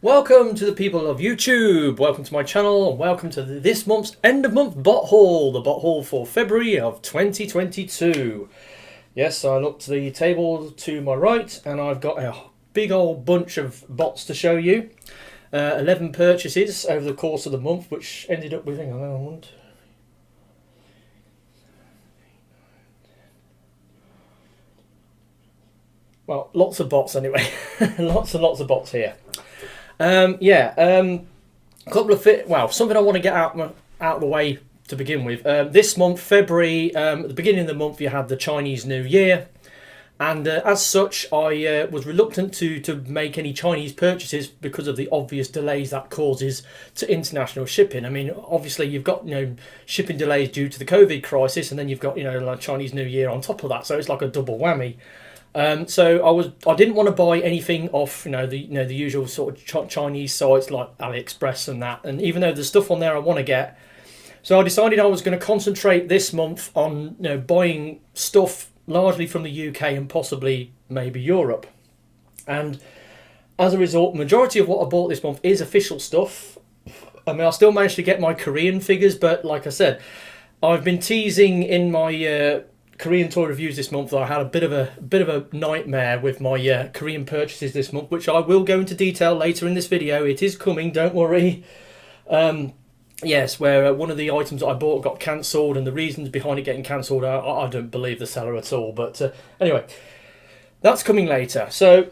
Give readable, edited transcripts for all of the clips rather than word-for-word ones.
Welcome to the people of YouTube, welcome to my channel, and welcome to this month's end of month bot haul, the bot haul for February of 2022. Yes, I looked at the table to my right and I've got a big old bunch of bots to show you. 11 purchases over the course of the month, which ended up with, hang on, well, lots of bots anyway, lots and lots of bots here. A couple of something I want to get out of the way to begin with. This month, February, at the beginning of the month, you had the Chinese New Year, and as such, I was reluctant to make any Chinese purchases because of the obvious delays that causes to international shipping. I mean, obviously, you've got shipping delays due to the COVID crisis, and then you've got like Chinese New Year on top of that, so it's like a double whammy. So I didn't want to buy anything off the usual sort of Chinese sites like AliExpress and that, and even though there's stuff on there I want to get, so I decided I was going to concentrate this month on buying stuff largely from the UK and possibly maybe Europe. And as a result, majority of what I bought this month is official stuff. I mean, I still managed to get my Korean figures, but like I said, I've been teasing in my Korean toy reviews this month that I had a bit of a nightmare with my Korean purchases this month, which I will go into detail later in this video. It is coming, don't worry. Yes, where one of the items that I bought got cancelled, and the reasons behind it getting cancelled, I don't believe the seller at all. But anyway, that's coming later. So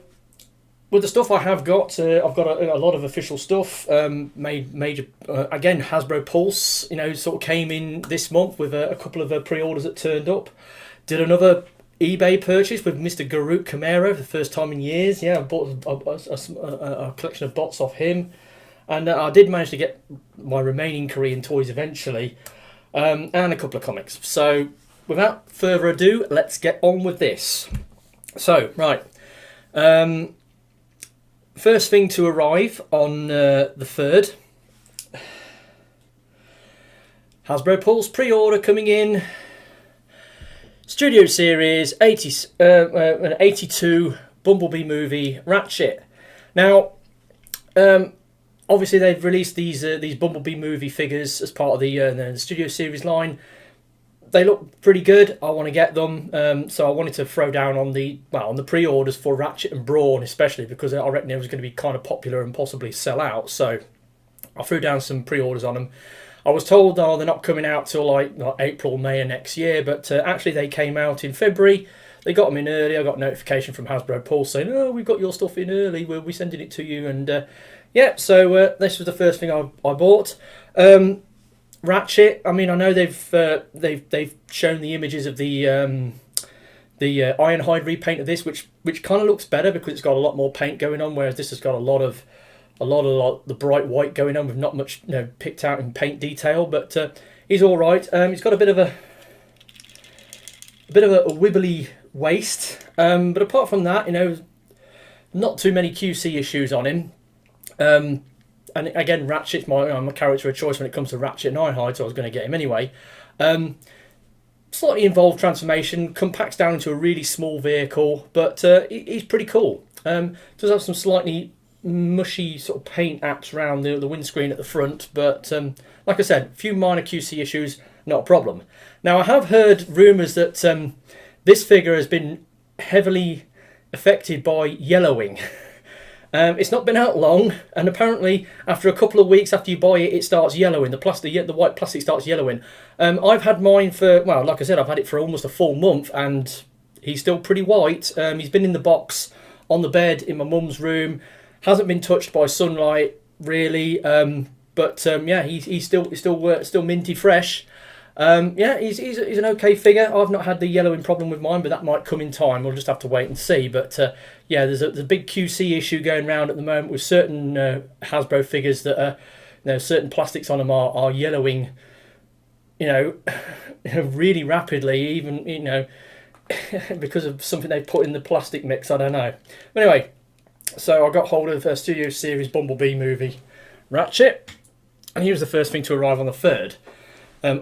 with the stuff I have got, I've got a lot of official stuff. Major again, Hasbro Pulse, sort of came in this month with a couple of pre-orders that turned up. Did another eBay purchase with Mr. Garut Camaro for the first time in years. Yeah, I bought a collection of bots off him. And I did manage to get my remaining Korean toys eventually, and a couple of comics. So without further ado, let's get on with this. So, right. First thing to arrive on the 3rd. Hasbro Pulse pre-order coming in. Studio Series 82 Bumblebee movie Ratchet. Now, obviously they've released these Bumblebee movie figures as part of the Studio Series line. They look pretty good. I want to get them, so I wanted to throw down on the pre-orders for Ratchet and Brawn, especially because I reckon it was going to be kind of popular and possibly sell out. So I threw down some pre-orders on them. I was told, they're not coming out till like April, May of next year, but actually they came out in February. They got them in early. I got notification from Hasbro Pulse saying, "Oh, we've got your stuff in early. We'll be sending it to you." And yeah, so this was the first thing I bought. Ratchet. I mean, I know they've shown the images of the Ironhide repaint of this, which kind of looks better because it's got a lot more paint going on, whereas this has got a lot of the bright white going on with not much picked out in paint detail. But he's all right. He's got a bit of a wibbly waist, but apart from that, not too many QC issues on him. And again, Ratchet's my character of choice when it comes to Ratchet and Ironhide, so I was going to get him anyway. Slightly involved transformation, compacts down into a really small vehicle, but he's pretty cool. Does have some slightly mushy sort of paint apps around the windscreen at the front, but like I said, a few minor QC issues, not a problem. Now, I have heard rumours that this figure has been heavily affected by yellowing. It's not been out long, and apparently after a couple of weeks after you buy it, it starts yellowing. The white plastic starts yellowing. I've had mine for, well, like I said, I've had it for almost a full month, and he's still pretty white. He's been in the box on the bed in my mum's room. Hasn't been touched by sunlight really, but yeah, he's still minty fresh. Yeah, he's an okay figure. I've not had the yellowing problem with mine, but that might come in time. We'll just have to wait and see. But yeah, there's a big QC issue going around at the moment with certain Hasbro figures that are, certain plastics on them are yellowing, really rapidly, even because of something they put in the plastic mix. I don't know. But anyway, so I got hold of a Studio Series Bumblebee movie Ratchet, and he was the first thing to arrive on the 3rd.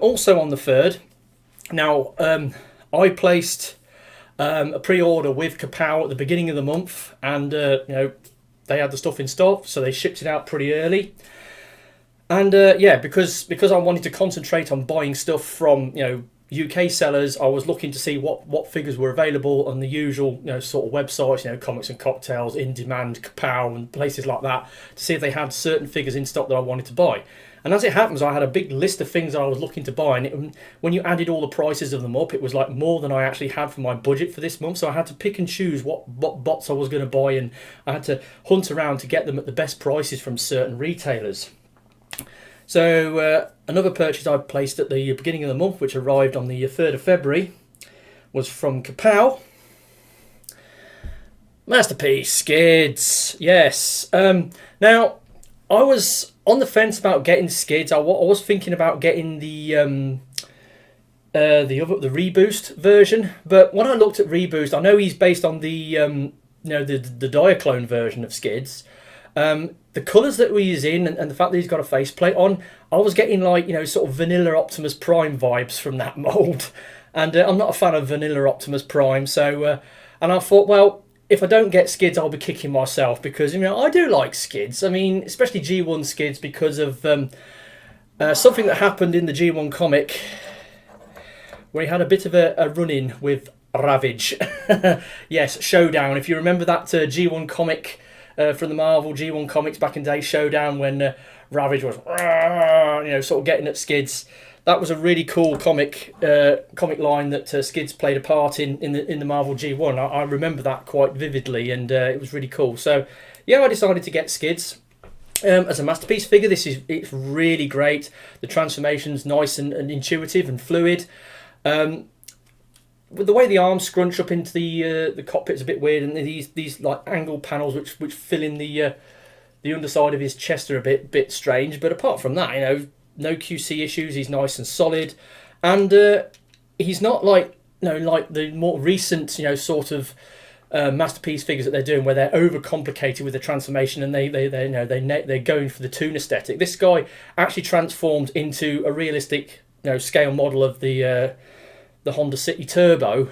Also on the 3rd, now I placed a pre-order with Kapow at the beginning of the month, and they had the stuff in stock, so they shipped it out pretty early. And yeah, because I wanted to concentrate on buying stuff from, you know, UK sellers, I was looking to see what figures were available on the usual, you know, sort of websites, you know, Comics and Cocktails, In Demand, Kapow, and places like that, to see if they had certain figures in stock that I wanted to buy. And as it happens, I had a big list of things that I was looking to buy, and when you added all the prices of them up, it was like more than I actually had for my budget for this month. So I had to pick and choose what bots I was going to buy, and I had to hunt around to get them at the best prices from certain retailers. So another purchase I placed at the beginning of the month, which arrived on the 3rd of February, was from Kapow. Masterpiece Skids, yes. Now, I was on the fence about getting Skids. I was thinking about getting the Reboost version, but when I looked at Reboost, I know he's based on the you know, the Diaclone version of Skids. The colours that he's in, and the fact that he's got a faceplate on, I was getting, like, you know, sort of vanilla Optimus Prime vibes from that mould, and I'm not a fan of vanilla Optimus Prime. So and I thought, well, if I don't get Skids, I'll be kicking myself, because, you know, I do like Skids. I mean, especially G1 Skids, because of something that happened in the G1 comic where he had a bit of a run-in with Ravage. Yes, Showdown. If you remember that G1 comic from the Marvel G1 comics back in the day, Showdown, when Ravage was, you know, sort of getting at Skids. That was a really cool comic line that Skids played a part in the Marvel G1. I remember that quite vividly, and it was really cool. So yeah, I decided to get Skids as a masterpiece figure. It's really great. The transformation's nice and intuitive and fluid. With the way the arms scrunch up into the cockpit's a bit weird, and these like angle panels which fill in the underside of his chest are a bit strange. But apart from that, you know, no QC issues. He's nice and solid, and he's not like, you know, like the more recent, you know, sort of masterpiece figures that they're doing, where they're overcomplicated with the transformation, and they're going for the toon aesthetic. This guy actually transformed into a realistic, you know, scale model of the Honda City Turbo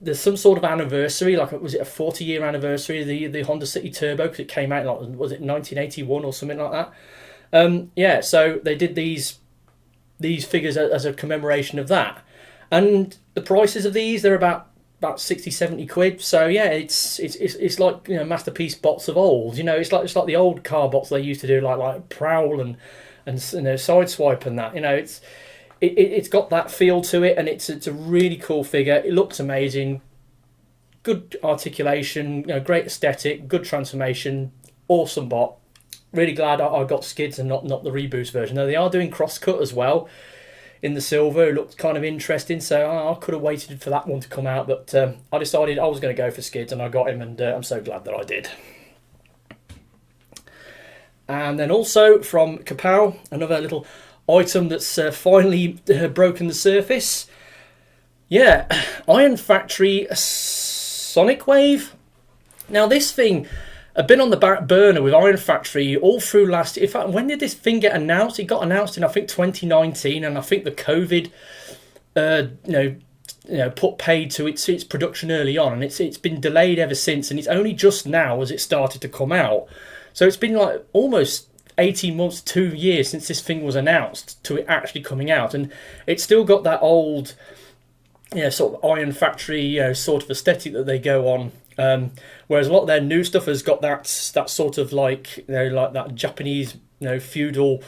there's some sort of anniversary, like, was it a 40-year anniversary of the Honda City Turbo, because it came out, like, was it 1981 or something like that? Yeah, so they did these figures as a commemoration of that, and the prices of these, they're about 60-70 quid. So yeah, it's like, you know, masterpiece bots of old. You know, it's like the old Carbots they used to do, like Prowl and you know, Sideswipe and that. You know, it's got that feel to it, and it's a really cool figure. It looks amazing, good articulation, you know, great aesthetic, good transformation, awesome bot. Really glad I got Skids and not the Reboost version. Though they are doing cross-cut as well in the silver. It looked kind of interesting, so I could have waited for that one to come out, but I decided I was going to go for Skids, and I got him, and I'm so glad that I did. And then also from Kapow, another little item that's finally broken the surface. Yeah, Iron Factory Sonicwave. Now this thing, I've been on the back burner with Iron Factory all through last year. In fact, when did this thing get announced? It got announced in, I think, 2019, and I think the COVID, put paid to its production early on, and it's been delayed ever since, and it's only just now as it started to come out. So it's been like almost 18 months, 2 years since this thing was announced to it actually coming out, and it's still got that old, you know, sort of Iron Factory, you know, sort of aesthetic that they go on. Whereas a lot of their new stuff has got that sort of, like, you know, like that Japanese, you know, feudal,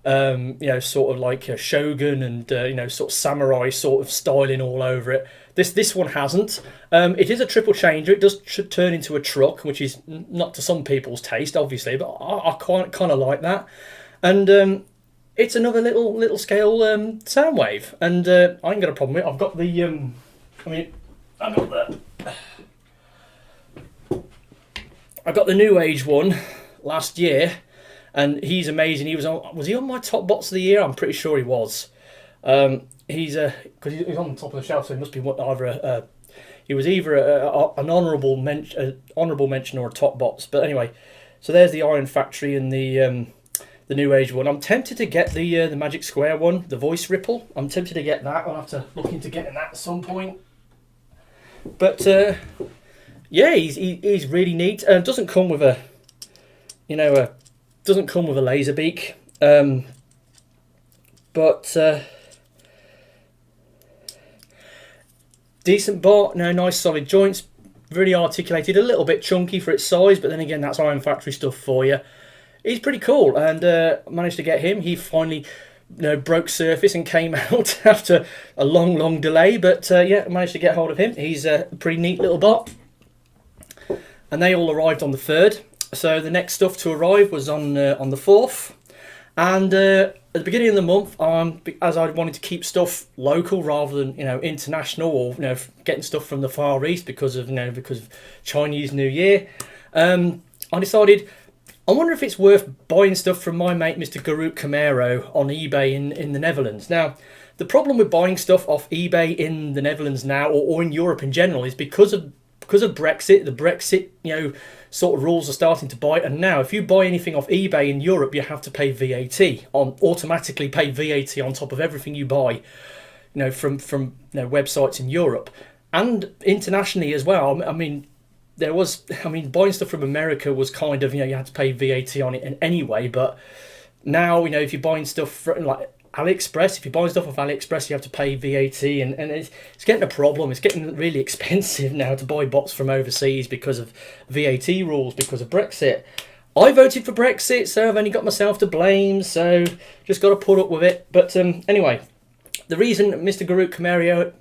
you know, sort of like a shogun and you know, sort of samurai sort of styling all over it. This one hasn't. It is a triple changer. It does turn into a truck, which is not to some people's taste, obviously, but I kind of like that. And it's another little scale Soundwave, and I ain't got a problem with it. I've got the I got the New Age one last year, and he's amazing. Was he on my top bots of the year? I'm pretty sure he was. He's because he's on the top of the shelf, so he must be either he was either an honourable mention or a top bots. But anyway, so there's the Iron Factory and the New Age one. I'm tempted to get the Magic Square one, the Voice Ripple. I'm tempted to get that. I'll have to look into getting that at some point. But Yeah, he's really neat. Doesn't come with a, you know, doesn't come with a laser beak, but decent bot. No, nice solid joints, really articulated. A little bit chunky for its size, but then again, that's Iron Factory stuff for you. He's pretty cool, and managed to get him. He finally, broke surface and came out after a long delay, but yeah, managed to get hold of him. He's a pretty neat little bot. And they all arrived on the 3rd. So the next stuff to arrive was on the 4th. And at the beginning of the month, as I wanted to keep stuff local rather than international, or getting stuff from the Far East because of Chinese New Year, I decided I wonder if it's worth buying stuff from my mate Mr. Gekisoumaru on eBay in the Netherlands. Now, the problem with buying stuff off eBay in the Netherlands now, or in Europe in general, is because of Brexit. The Brexit, sort of rules are starting to bite. And now, if you buy anything off eBay in Europe, you have to pay VAT automatically pay VAT on top of everything you buy, from websites in Europe and internationally as well. I mean, buying stuff from America was kind of, you had to pay VAT on it anyway. But now, if you're buying stuff from, like, AliExpress, if you're buying stuff off AliExpress, you have to pay VAT, and it's getting a problem. It's getting really expensive now to buy bots from overseas because of VAT rules, because of Brexit. I voted for Brexit, so I've only got myself to blame, so just got to put up with it. But anyway, the reason Mr. Gekisoumaru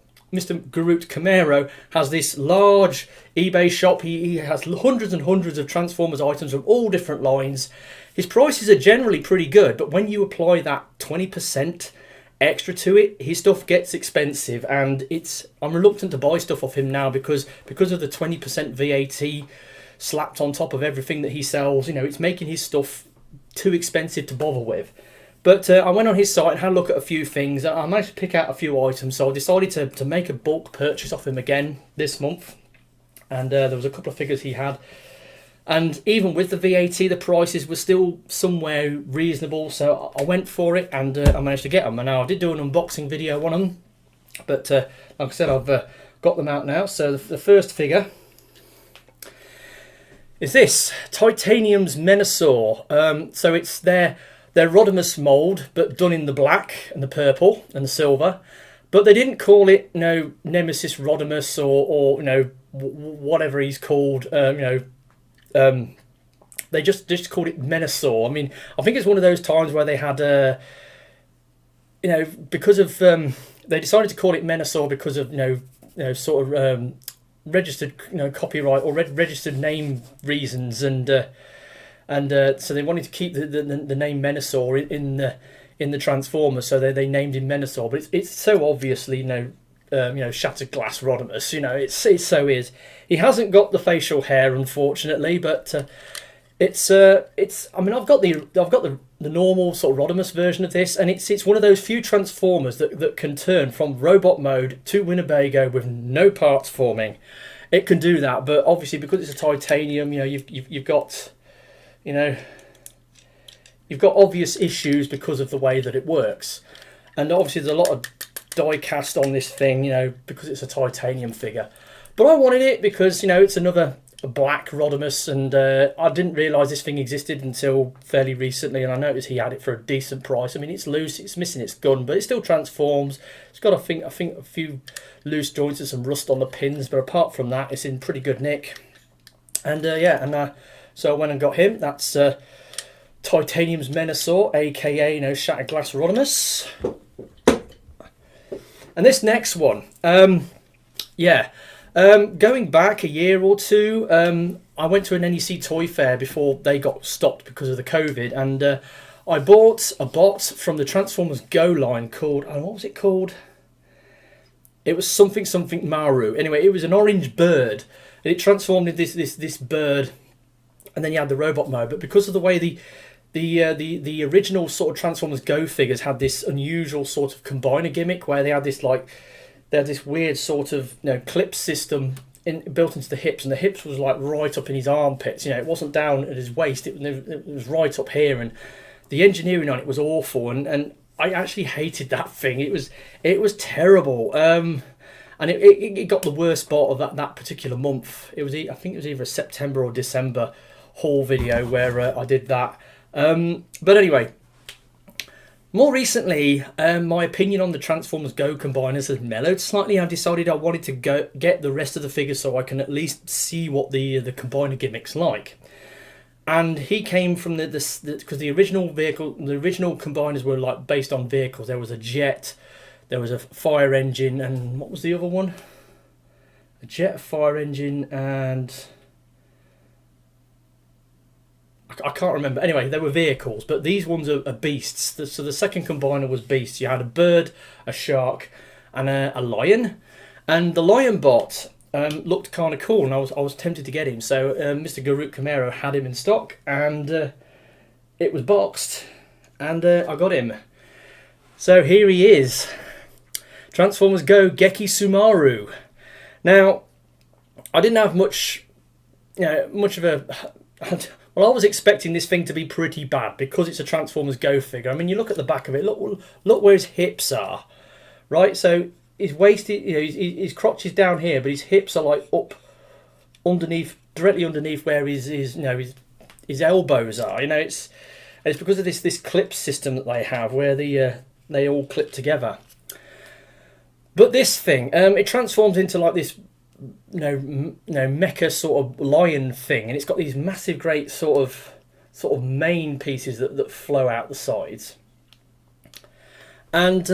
has this large eBay shop, he has hundreds and hundreds of Transformers items of all different lines. His prices are generally pretty good, but when you apply that 20% extra to it, his stuff gets expensive, and I'm reluctant to buy stuff off him now because of the 20% VAT slapped on top of everything that he sells. It's making his stuff too expensive to bother with. But I went on his site and had a look at a few things. I managed to pick out a few items, so I decided to make a bulk purchase off him again this month. And there was a couple of figures he had. And even with the VAT, the prices were still somewhere reasonable, so I went for it, and I managed to get them. And now I did do an unboxing video on them, but like I said, I've got them out now. So the first figure is this Titanium's Menasor. So it's their Rodimus mould, but done in the black and the purple and the silver. But they didn't call it Nemesis Rodimus or whatever he's called. They just called it Menasor. I mean, I think it's one of those times where they had because of they decided to call it Menasor because of registered copyright or registered name reasons, and so they wanted to keep the name Menasor in the Transformers, so they named him Menasor. But it's so obviously shattered glass Rodimus. It so is. He hasn't got the facial hair, unfortunately, but it's. I mean, I've got the normal sort of Rodimus version of this, and it's one of those few Transformers that can turn from robot mode to Winnebago with no parts forming. It can do that, but obviously because it's a titanium, you've got obvious issues because of the way that it works, and obviously there's a lot of die cast on this thing, because it's a titanium figure. But I wanted it because it's another black Rodimus, and I didn't realise this thing existed until fairly recently, and I noticed he had it for a decent price. I mean, it's loose, it's missing its gun, but it still transforms. It's got I think a few loose joints and some rust on the pins, but apart from that, it's in pretty good nick. And so I went and got him. That's Titanium's Menasor, aka Shattered Glass Rodimus. And this next one, going back a year or two, I went to an NEC Toy Fair before they got stopped because of the COVID, and I bought a bot from the Transformers Go line called, what was it called? It was something Maru. Anyway, it was an orange bird, and it transformed into this bird, and then you had the robot mode. But because of the way the original sort of Transformers Go figures had this unusual sort of combiner gimmick where they had this weird sort of clip system built into the hips, and the hips was like right up in his armpits. It wasn't down at his waist; it was right up here, and the engineering on it was awful. And I actually hated that thing. It was terrible. And and it got the worst spot of that particular month. It was, I think it was either a September or December haul video where I did that. But anyway, more recently, my opinion on the Transformers Go combiners has mellowed slightly. I decided I wanted to get the rest of the figures so I can at least see what the combiner gimmick's like. And he came from because the original vehicle, the original combiners were like based on vehicles. There was a jet, there was a fire engine, and what was the other one? A jet, a fire engine, and I can't remember. Anyway, they were vehicles, but these ones are beasts. So the second combiner was beasts. You had a bird, a shark, and a lion. And the lion bot looked kind of cool, and I was tempted to get him. So Mr. Gmarket had him in stock, and it was boxed, and I got him. So here he is, Transformers Go Gekisoumaru. Now, I didn't have much of a. Well, I was expecting this thing to be pretty bad because it's a Transformers Go figure. I mean, you look at the back of it. Look where his hips are, right? So his waist, his crotch is down here, but his hips are like up underneath, directly underneath where his elbows are. It's because of this clip system that they have, where they all clip together. But this thing, it transforms into like this, mecha sort of lion thing, and it's got these massive, great sort of mane pieces that flow out the sides. And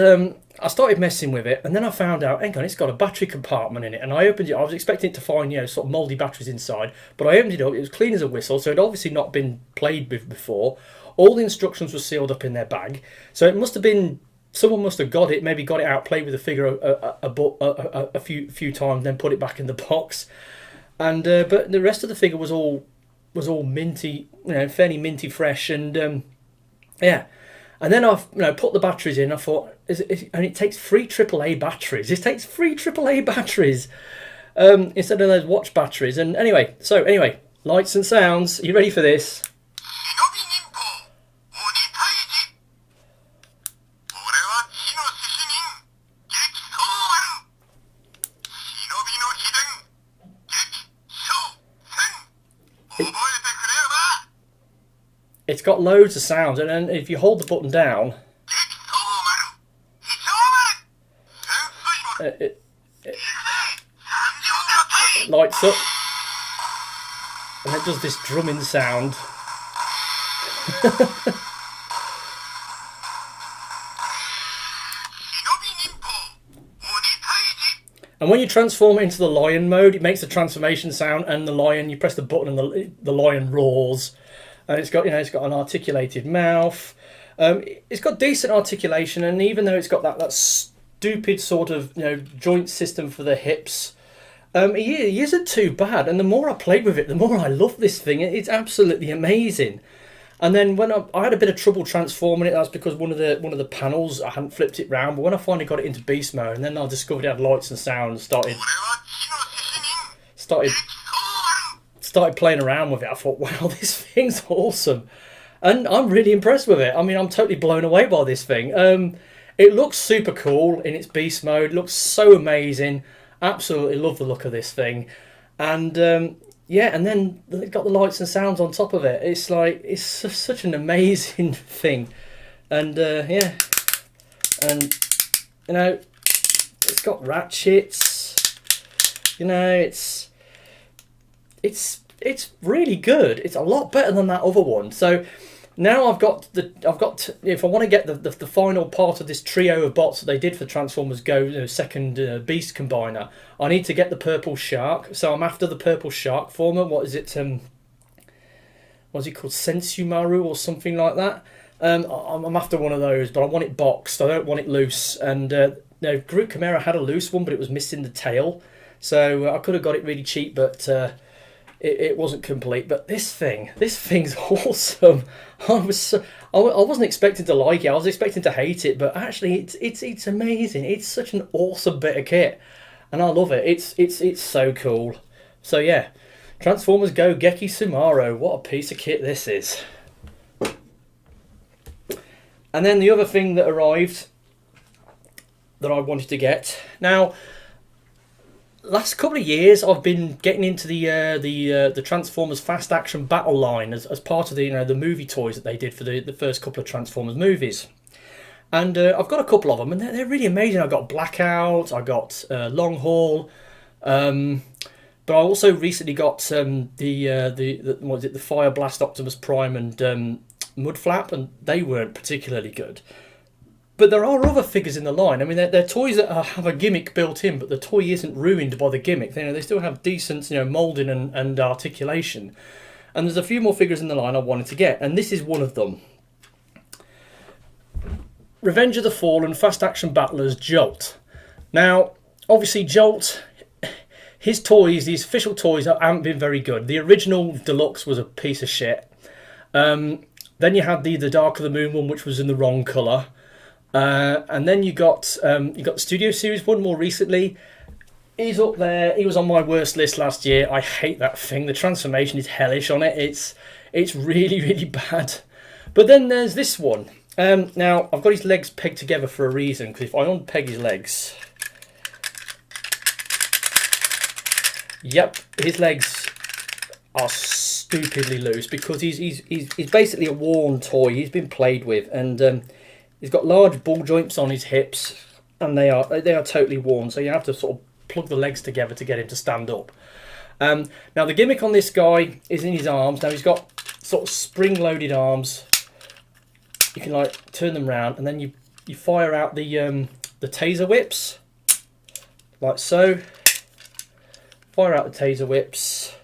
I started messing with it, and then I found out, hang on, it's got a battery compartment in it. And I opened it. I was expecting it to find, sort of mouldy batteries inside, but I opened it up. It was clean as a whistle, so it obviously not been played with before. All the instructions were sealed up in their bag, so it must have been. Someone must have got it, maybe got it out, played with the figure a few times, then put it back in the box. And but the rest of the figure was all minty, fairly minty fresh, and yeah. And then I've put the batteries in. I thought, and it takes 3 AAA batteries. It takes 3 AAA batteries instead of those watch batteries. And anyway, lights and sounds. Are you ready for this? It's got loads of sounds, and then if you hold the button down, it lights up, and it does this drumming sound. And when you transform it into the lion mode, it makes the transformation sound, and the lion, you press the button and the lion roars. And it's got an articulated mouth. It's got decent articulation, and even though it's got that stupid sort of joint system for the hips, he isn't too bad. And the more I played with it, the more I love this thing. It's absolutely amazing. And then when I had a bit of trouble transforming it, that's because one of the panels I hadn't flipped it round. But when I finally got it into beast mode, and then I discovered it had lights and sounds, started playing around with it, I thought, wow, this thing's awesome. And I'm really impressed with it. I mean, I'm totally blown away by this thing. It looks super cool in its beast mode. It looks so amazing. Absolutely love the look of this thing. And yeah, and then it's got the lights and sounds on top of it. It's like, it's such an amazing thing. And yeah, and it's got ratchets. It's really good. It's a lot better than that other one. So now if I want to get the final part of this trio of bots that they did for Transformers Go, second beast combiner, I need to get the purple shark. So I'm after the purple shark former. What is it? What's it called? Sensumaru or something like that. I'm after one of those, but I want it boxed. I don't want it loose. And Gmarket had a loose one, but it was missing the tail. So I could have got it really cheap, but it wasn't complete. But this thing's awesome. I wasn't expecting to like it. I was expecting to hate it, but actually it's amazing. It's such an awesome bit of kit, and I love it. It's so cool. So yeah, Transformers Go Gekisoumaru. What a piece of kit this is. And then the other thing that arrived that I wanted to get. Now, last couple of years, I've been getting into the Transformers Fast Action Battle line as part of the movie toys that they did for the first couple of Transformers movies. And I've got a couple of them, and they're really amazing. I've got Blackout, I got Long Haul, but I also recently got the Fire Blast Optimus Prime and Mudflap, and they weren't particularly good. But there are other figures in the line. I mean, they're toys that have a gimmick built in, but the toy isn't ruined by the gimmick. They still have decent, moulding and articulation. And there's a few more figures in the line I wanted to get, and this is one of them. Revenge of the Fallen Fast Action Battlers Jolt. Now, obviously Jolt, his toys, these official toys, haven't been very good. The original Deluxe was a piece of shit. Then you had the Dark of the Moon one, which was in the wrong colour. And then you got the Studio Series one more recently. He's up there. He was on my worst list last year. I hate that thing. The transformation is hellish on it. It's really, really bad. But then there's this one. Now, I've got his legs pegged together for a reason, because if I unpeg his legs... Yep, his legs are stupidly loose, because he's basically a worn toy. He's been played with, and he's got large ball joints on his hips, and they are totally worn, so you have to sort of plug the legs together to get him to stand up. Now, the gimmick on this guy is in his arms. Now, he's got sort of spring-loaded arms. You can like turn them round, and then you fire out the taser whips, like so. Fire out the taser whips.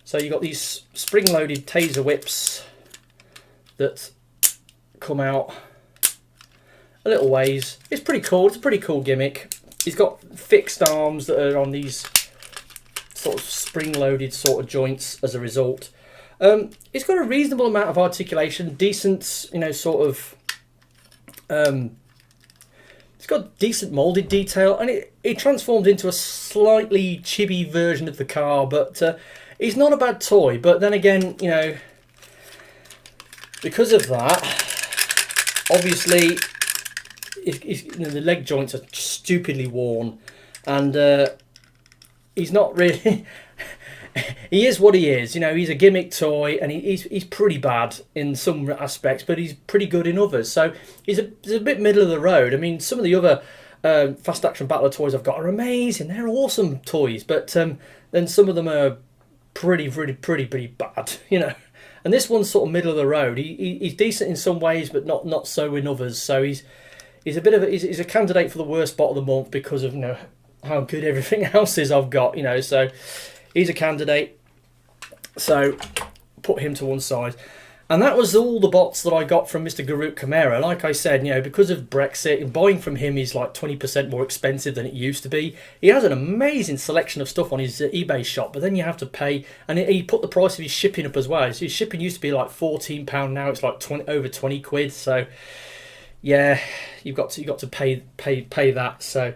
So you've got these spring-loaded taser whips that come out a little ways. It's pretty cool. It's a pretty cool gimmick. He's got fixed arms that are on these sort of spring-loaded sort of joints as a result. It's got a reasonable amount of articulation, decent, sort of... it's got decent moulded detail, and it transforms into a slightly chibi version of the car, but it's not a bad toy. But then again, because of that, obviously, the leg joints are stupidly worn, and he's not really... He is what he is, he's a gimmick toy, and he's pretty bad in some aspects, but he's pretty good in others. So he's a bit middle of the road. I mean, some of the other Fast Action Battler toys I've got are amazing. They're awesome toys, but then some of them are pretty bad, And this one's sort of middle of the road. He's decent in some ways, but not so in others. So he's he's a candidate for the worst bot of the month because of how good everything else is I've got, So he's a candidate, so put him to one side. And that was all the bots that I got from Mr. Garut Camara. Like I said, because of Brexit, and buying from him is like 20% more expensive than it used to be. He has an amazing selection of stuff on his eBay shop, but then you have to pay, and he put the price of his shipping up as well. His shipping used to be like £14, now it's like over 20 quid. So yeah, you've got to pay that. So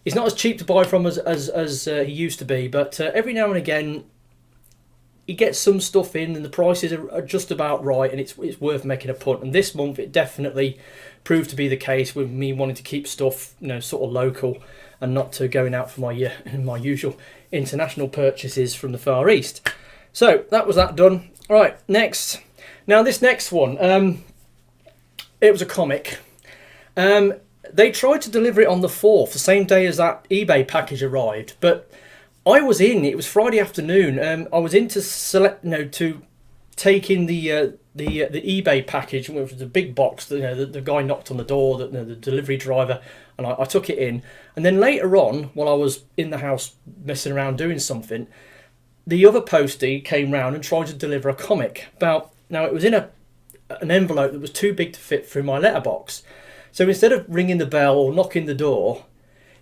it's not as cheap to buy from as he used to be, but every now and again he gets some stuff in, and the prices are just about right, and it's worth making a punt. And this month it definitely proved to be the case, with me wanting to keep stuff sort of local and not to going out for my usual international purchases from the Far East. So that was that done. All right, next. Now this next one, it was a comic. They tried to deliver it on the 4th, the same day as that eBay package arrived, but I was in. It was Friday afternoon. I was in to select, to take in the eBay package, which was a big box. The guy knocked on the door, the delivery driver, and I took it in. And then later on, while I was in the house messing around doing something, the other postie came round and tried to deliver a comic. Now it was in an envelope that was too big to fit through my letterbox. So instead of ringing the bell or knocking the door,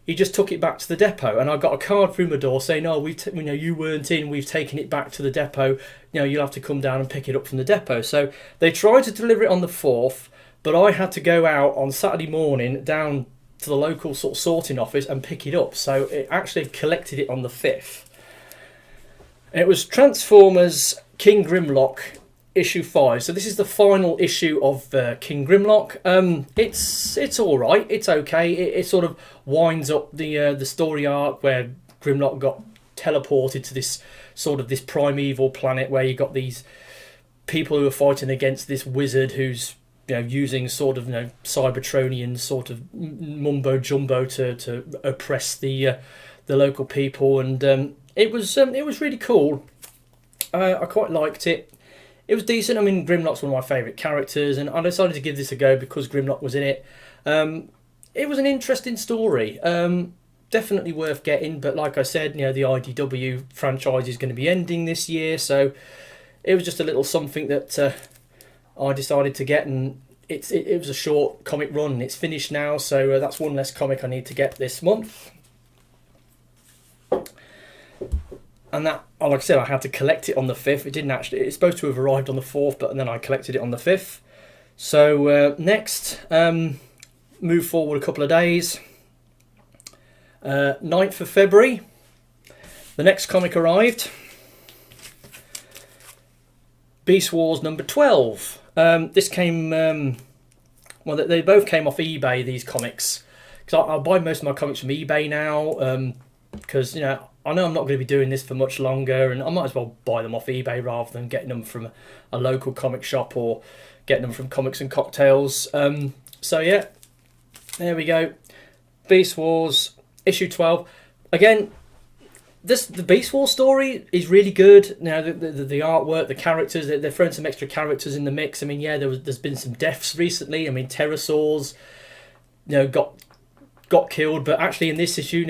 he just took it back to the depot, and I got a card through my door saying, "Oh, you weren't in. We've taken it back to the depot. You'll have to come down and pick it up from the depot." So they tried to deliver it on the 4th, but I had to go out on Saturday morning down to the local sort of sorting office and pick it up. So it actually collected it on the 5th. And it was Transformers King Grimlock issue 5. So this is the final issue of King Grimlock. It's all right. It's okay. It sort of winds up the story arc where Grimlock got teleported to this sort of this primeval planet where you got these people who are fighting against this wizard who's using sort of Cybertronian sort of mumbo jumbo to oppress the local people, and it was really cool. I quite liked it. It was decent. I mean, Grimlock's one of my favourite characters, and I decided to give this a go because Grimlock was in it. It was an interesting story. Definitely worth getting, but like I said, the IDW franchise is going to be ending this year, so it was just a little something that I decided to get, and it was a short comic run, and it's finished now, so that's one less comic I need to get this month. And that, like I said, I had to collect it on the 5th. It didn't actually. It's supposed to have arrived on the 4th, but then I collected it on the 5th. So next, move forward a couple of days. 9th of February, the next comic arrived. Beast Wars number 12. This came. Well, they both came off eBay. These comics, because I buy most of my comics from eBay now. Because I know I'm not going to be doing this for much longer, and I might as well buy them off eBay rather than getting them from a local comic shop or getting them from Comics and Cocktails. So yeah, there we go. Beast Wars issue 12. Again, the Beast Wars story is really good. Now the artwork, the characters, they're throwing some extra characters in the mix. I mean, yeah, there's been some deaths recently. I mean, pterosaurs, got killed, but actually in this issue,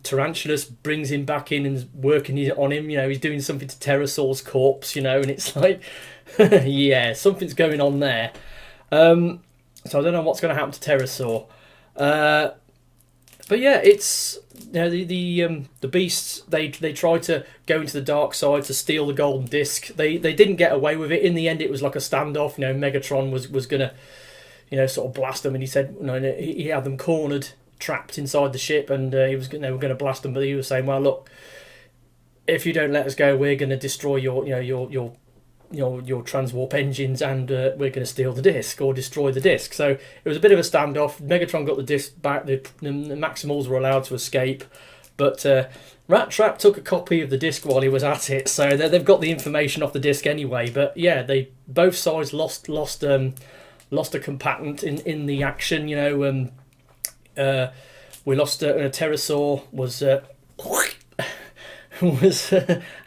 Tarantulas brings him back in and is working on him. He's doing something to Pterosaur's corpse, and it's like, yeah, something's going on there. So I don't know what's going to happen to Pterosaur. But yeah, it's the beasts. They tried to go into the dark side to steal the golden disc. They didn't get away with it. In the end, it was like a standoff. Megatron was gonna sort of blast them, and he said he had them cornered, trapped inside the ship, and they were going to blast them. But he was saying, well, look, if you don't let us go, we're going to destroy your transwarp engines, and we're going to steal the disc or destroy the disc. So it was a bit of a standoff. Megatron got the disc back. The Maximals were allowed to escape, but Rat Trap took a copy of the disc while he was at it. So they've got the information off the disc anyway. But yeah, both sides lost a combatant in the action. We lost a Pterosaur was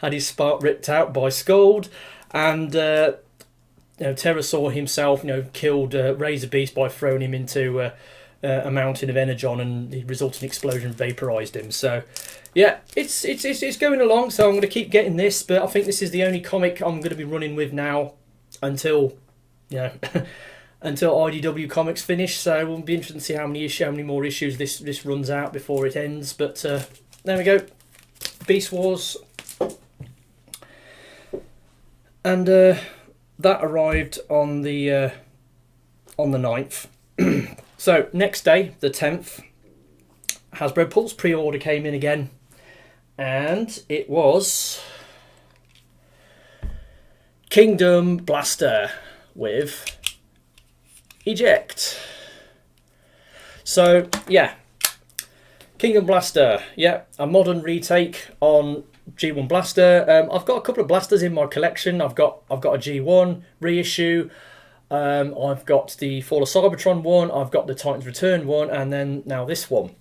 had his spark ripped out by Scold, and Pterosaur himself killed Razor Beast by throwing him into a mountain of energon, and the resulting explosion vaporized him. So yeah, it's going along. So I'm going to keep getting this, but I think this is the only comic I'm going to be running with now until until IDW Comics finish. So it will be interesting to see how many more issues this runs out before it ends. But there we go, Beast Wars, and that arrived on the 9th. So next day, the 10th, Hasbro Pulse pre-order came in again, and it was Kingdom Blaster with Eject. So yeah, Kingdom Blaster, yeah, a modern retake on G1 Blaster. I've got a couple of blasters in my collection. I've got a G1 reissue. I've got the Fall of Cybertron one. I've got the Titans Return one, and then now this one.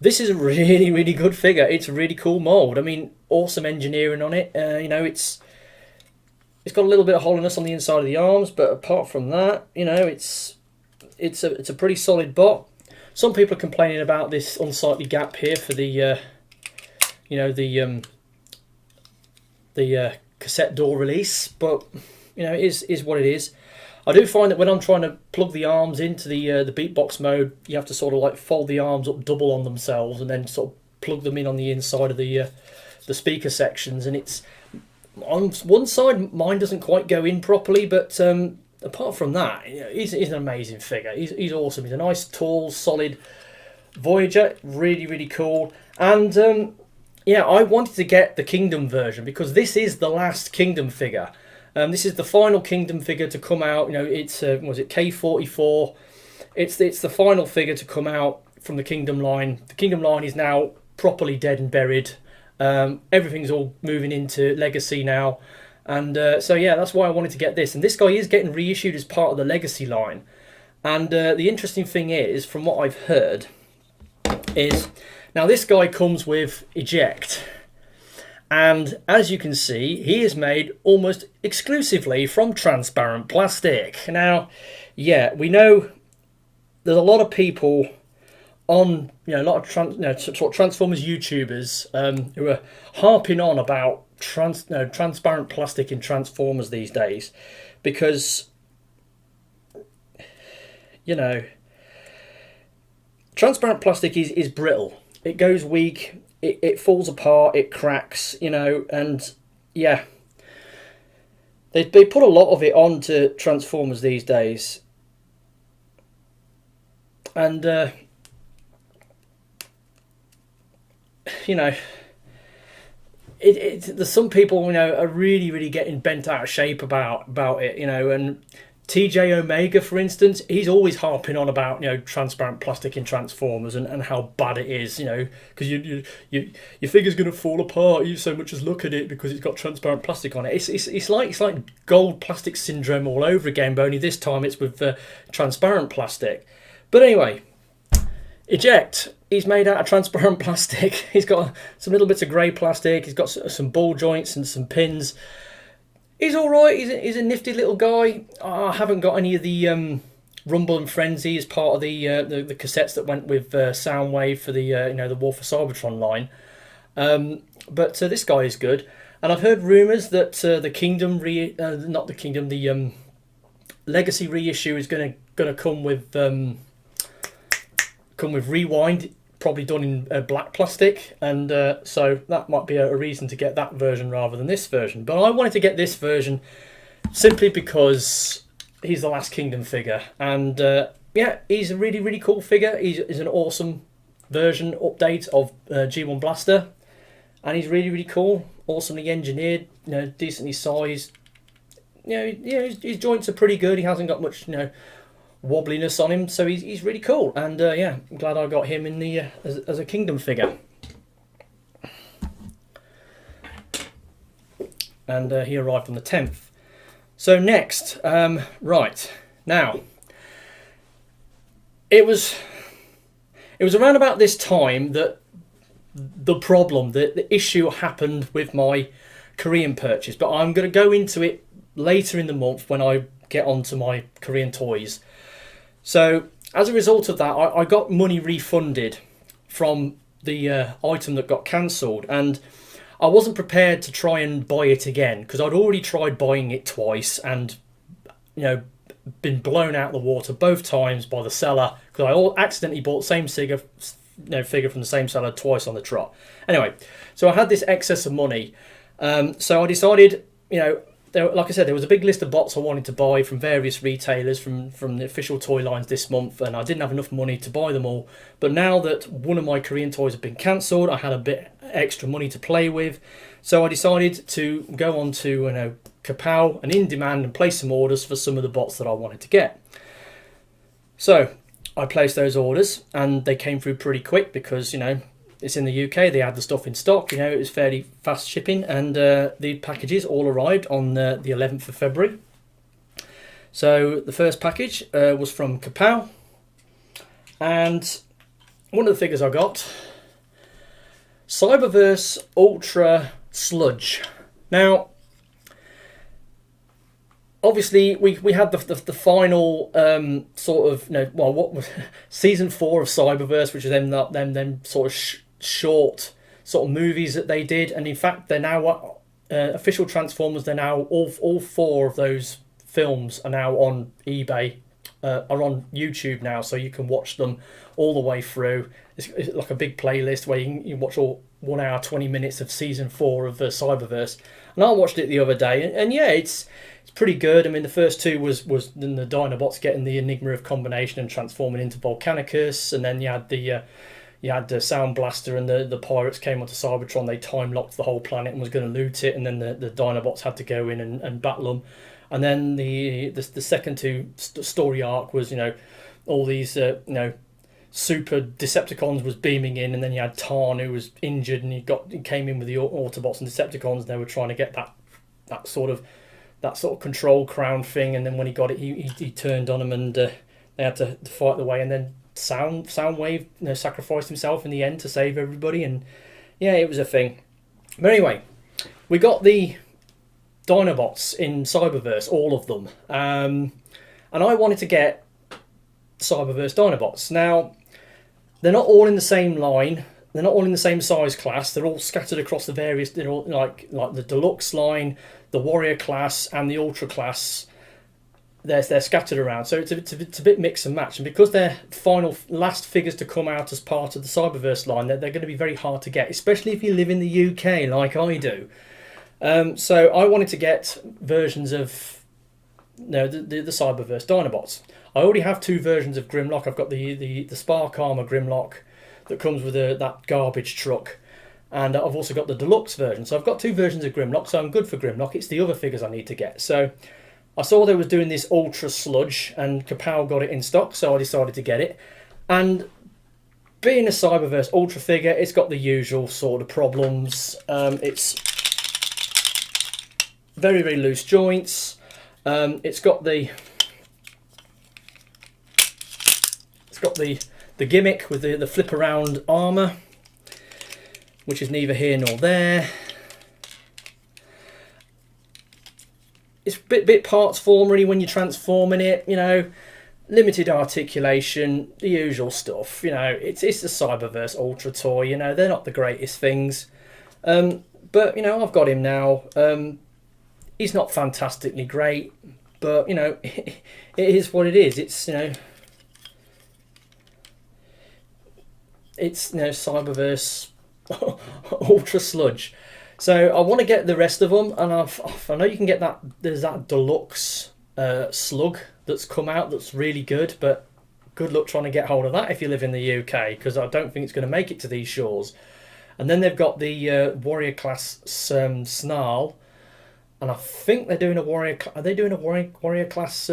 This is a really, really good figure. It's a really cool mold. I mean, awesome engineering on it. It's got a little bit of hollowness on the inside of the arms, but apart from that, it's a pretty solid bot. Some people are complaining about this unsightly gap here for the cassette door release, but it is what it is. I do find that when I'm trying to plug the arms into the beatbox mode, you have to sort of like fold the arms up double on themselves and then sort of plug them in on the inside of the speaker sections, and it's on one side mine doesn't quite go in properly, but apart from that, he's an amazing figure. He's awesome. He's a nice, tall, solid Voyager. Really, really cool. And yeah, I wanted to get the Kingdom version because this is the last Kingdom figure. This is the final Kingdom figure to come out. You know, it's was it K44? It's the final figure to come out from the Kingdom line. The Kingdom line is now properly dead and buried. Everything's all moving into Legacy now, and so yeah, that's why I wanted to get this. And this guy is getting reissued as part of the Legacy line. And the interesting thing is, from what I've heard, is now this guy comes with Eject. And as you can see, he is made almost exclusively from transparent plastic. Now, yeah, we know there's a lot of people on, you know, a lot of sort of Transformers YouTubers who are harping on about transparent plastic in Transformers these days, because, you know, transparent plastic is brittle. It goes weak. It falls apart, it cracks, you know, and yeah. They put a lot of it onto Transformers these days. And, you know, there's some people, you know, are really getting bent out of shape about it, you know, and TJ Omega, for instance, he's always harping on about, you know, transparent plastic in Transformers and how bad it is, you know, because your figure's going to fall apart. You so much as look at it because it's got transparent plastic on it. It's like gold plastic syndrome all over again, but only this time it's with transparent plastic. But anyway, Eject. He's made out of transparent plastic. He's got some little bits of grey plastic. He's got some ball joints and some pins. He's all right. He's a nifty little guy. I haven't got any of the Rumble and Frenzy as part of the cassettes that went with Soundwave for the you know, the War for Cybertron line. But this guy is good. And I've heard rumours that the Legacy reissue is going to come with Rewind, probably done in black plastic, and so that might be a reason to get that version rather than this version. But I wanted to get this version simply because he's the last Kingdom figure, and yeah, he's a really cool figure. He's an awesome version update of G1 Blaster, and he's really cool, awesomely engineered, you know, decently sized. You know, his joints are pretty good. He hasn't got much, you know, wobbliness on him, so he's really cool, and yeah, I'm glad I got him in the as a Kingdom figure. And he arrived on the 10th. So next, right now, it was around about this time that the issue happened with my Korean purchase, but I'm going to go into it later in the month when I get onto my Korean toys. So as a result of that, I got money refunded from the item that got cancelled, and I wasn't prepared to try and buy it again because I'd already tried buying it twice and, you know, been blown out of the water both times by the seller because I accidentally bought the same figure from the same seller twice on the trot. Anyway, so I had this excess of money, so I decided, you know, like I said, there was a big list of bots I wanted to buy from various retailers from the official toy lines this month, and I didn't have enough money to buy them all. But now that one of my Korean toys had been cancelled, I had a bit extra money to play with, so I decided to go on to, you know, Kapow and In Demand and place some orders for some of the bots that I wanted to get. So I placed those orders, and they came through pretty quick because, you know, it's in the UK, they had the stuff in stock, you know, it was fairly fast shipping, and the packages all arrived on the 11th of February. So the first package was from Kapow, and one of the figures I got, Cyberverse Ultra Sludge. Now, obviously, we had the final sort of, you know, well, what was season 4 of Cyberverse, which is them sort of short sort of movies that they did, and in fact they're now official Transformers. They're now all 4 of those films are now on eBay, are on YouTube now, so you can watch them all the way through. It's like a big playlist where you can watch all 1 hour 20 minutes of season 4 of Cyberverse, and I watched it the other day, and yeah, it's pretty good. I mean, the first 2 was then the Dinobots getting the Enigma of Combination and transforming into Volcanicus, and then you had the you had the Sound Blaster and the pirates came onto Cybertron. They time locked the whole planet and was going to loot it, and then the Dinobots had to go in and battle them. And then the second two story arc was, you know, all these you know, super Decepticons was beaming in, and then you had Tarn who was injured, and he came in with the Autobots and Decepticons, and they were trying to get that sort of control crown thing, and then when he got it, he turned on them, and they had to fight the way, and then Soundwave, you know, sacrificed himself in the end to save everybody, and yeah, it was a thing. But anyway, we got the Dinobots in Cyberverse, all of them, and I wanted to get Cyberverse Dinobots. Now, they're not all in the same line. They're not all in the same size class. They're all scattered across the various. They're all like the Deluxe line, the Warrior class, and the Ultra class. They're scattered around, so it's a bit mix and match. And because they're last figures to come out as part of the Cyberverse line, they're going to be very hard to get, especially if you live in the UK like I do. So I wanted to get versions of, you know, the Cyberverse Dinobots. I already have two versions of Grimlock. I've got the Spark Armor Grimlock that comes with that garbage truck, and I've also got the deluxe version. So I've got two versions of Grimlock, so I'm good for Grimlock. It's the other figures I need to get. So I saw they was doing this Ultra Sludge, and Kapow got it in stock, so I decided to get it. And being a Cyberverse Ultra figure, it's got the usual sort of problems. It's very, very loose joints. It's got the gimmick with the flip around armor, which is neither here nor there. It's a bit parts formery when you're transforming it, you know, limited articulation, the usual stuff. You know, it's the Cyberverse Ultra toy. You know, they're not the greatest things, but you know, I've got him now. He's not fantastically great, but you know, it is what it is. It's, you know, Cyberverse Ultra Sludge. So I want to get the rest of them, and I know you can get that. There's that deluxe slug that's come out that's really good, but good luck trying to get hold of that if you live in the UK, because I don't think it's going to make it to these shores. And then they've got the Warrior class Snarl, and I think they're doing a Warrior. Are they doing a Warrior class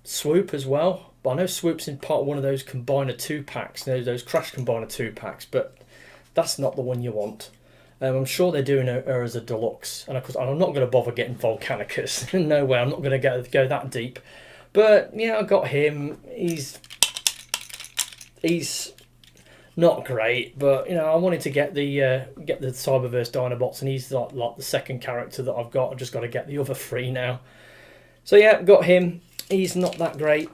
Swoop as well? But I know Swoop's in part of one of those Combiner 2 packs, those Crash Combiner 2 packs, but that's not the one you want. I'm sure they're doing her as a deluxe, and of course I'm not going to bother getting Volcanicus. No way, I'm not going to go that deep. But yeah, I got him. He's not great, but you know, I wanted to get the Cyberverse Dinobots, and he's like the second character that I've got. I've just got to get the other three now. So yeah, got him. He's not that great.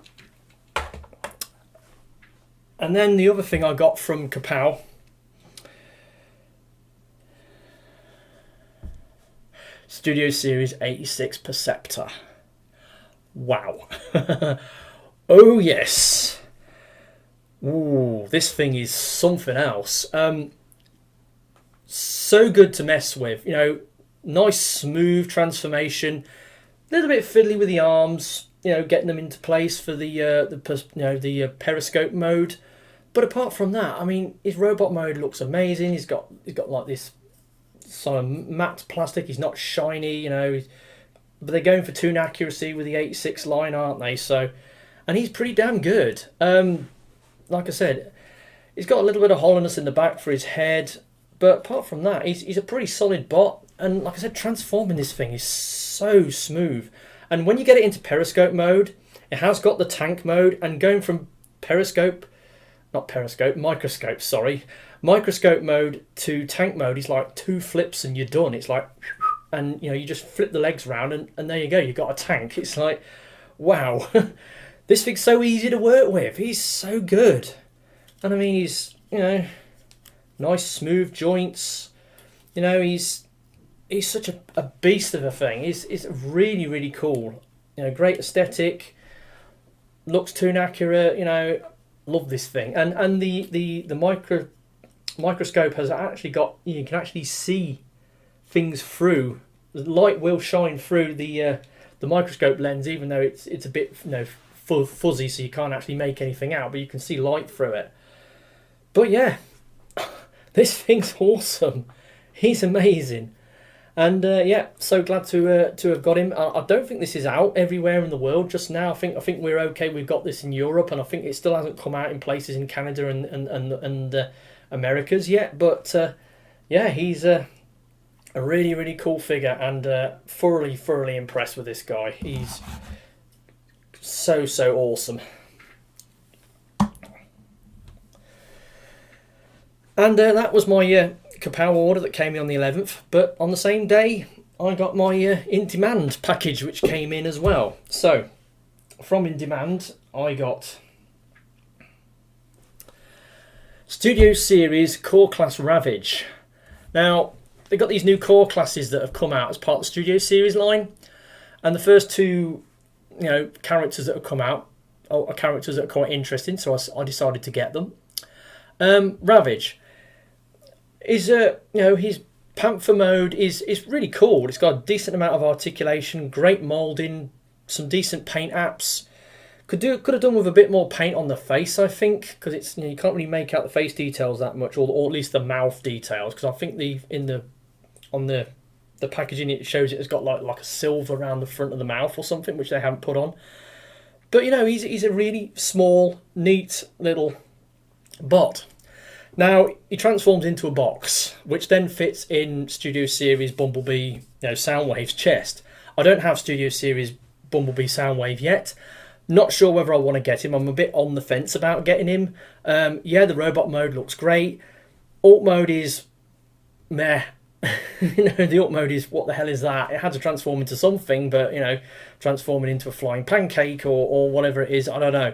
And then the other thing I got from Kapow, Studio Series 86 Perceptor. Wow. Oh yes. Ooh, this thing is something else. So good to mess with. You know, nice smooth transformation. A little bit fiddly with the arms. You know, getting them into place for the periscope mode. But apart from that, I mean, his robot mode looks amazing. He's got like this sort of matte plastic. He's not shiny, you know. But they're going for toon accuracy with the 86 line, aren't they? So, and he's pretty damn good. Like I said, he's got a little bit of hollowness in the back for his head, but apart from that, he's a pretty solid bot. And like I said, transforming this thing is so smooth. And when you get it into periscope mode, it has got the tank mode, and going from microscope mode to tank mode is like 2 flips and you're done. It's like, and you know, you just flip the legs around and there you go, you've got a tank. It's like, wow. This thing's so easy to work with. He's so good. And I mean, he's, you know, nice smooth joints. You know, he's such a beast of a thing. He's really, really cool. You know, great aesthetic. Looks toon accurate, you know. Love this thing. And the microscope has actually got, you can actually see things through. The light will shine through the microscope lens, even though it's a bit, you know, fuzzy, so you can't actually make anything out, but you can see light through it. But yeah, This thing's awesome. He's amazing. And yeah, so glad to have got him. I don't think this is out everywhere in the world just now. I think we're okay. We've got this in Europe, and I think it still hasn't come out in places in Canada and Americas yet. But yeah, he's a really cool figure, and thoroughly impressed with this guy. He's so awesome. And that was my Kapow order that came in on the 11th. But on the same day, I got my In Demand package, which came in as well. So, from In Demand, I got Studio Series Core Class Ravage. Now, they've got these new core classes that have come out as part of the Studio Series line. And the first two, characters that have come out are characters that are quite interesting, so I decided to get them. Ravage is his panther mode is really cool. It's got a decent amount of articulation, great moulding, some decent paint apps. Could have done with a bit more paint on the face, I think, because it's you can't really make out the face details that much, or at least the mouth details. Because I think on the packaging it shows it has got like a silver around the front of the mouth or something, which they haven't put on. But he's a really small, neat little bot. Now, he transforms into a box, which then fits in Studio Series Bumblebee Soundwave's chest. I don't have Studio Series Bumblebee Soundwave yet. Not sure whether I want to get him. I'm a bit on the fence about getting him. Yeah, the robot mode looks great. Alt mode is meh. The alt mode is, what the hell is that? It had to transform into something, but, transforming into a flying pancake or whatever it is, I don't know.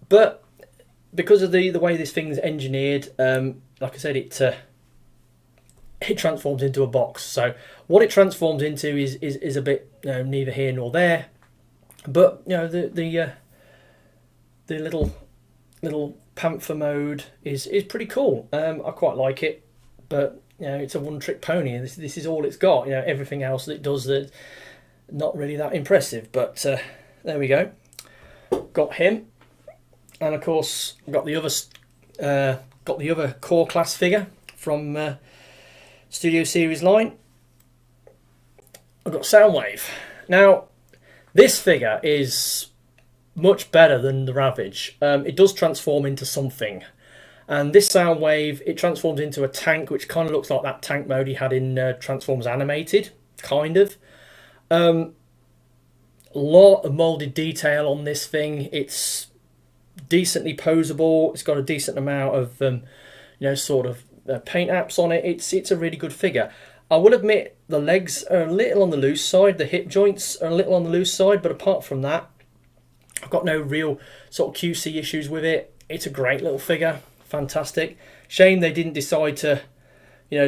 But because of the way this thing's engineered, like I said, it transforms into a box. So what it transforms into is a bit neither here nor there. But the little panther mode is pretty cool. I quite like it, but it's a one-trick pony. This is all it's got. Everything else that it does that not really that impressive. But there we go. Got him. And of course, got the other core class figure from Studio Series line. I've got Soundwave. Now, this figure is much better than the Ravage. It does transform into something, and this Soundwave, it transforms into a tank, which kind of looks like that tank mode he had in Transformers Animated, kind of. Lot of moulded detail on this thing. It's decently posable. It's got a decent amount of paint apps on it. It's a really good figure. I will admit the legs are a little on the loose side, the hip joints are a little on the loose side, but apart from that, I've got no real sort of QC issues with it. It's a great little figure, fantastic. Shame they didn't decide to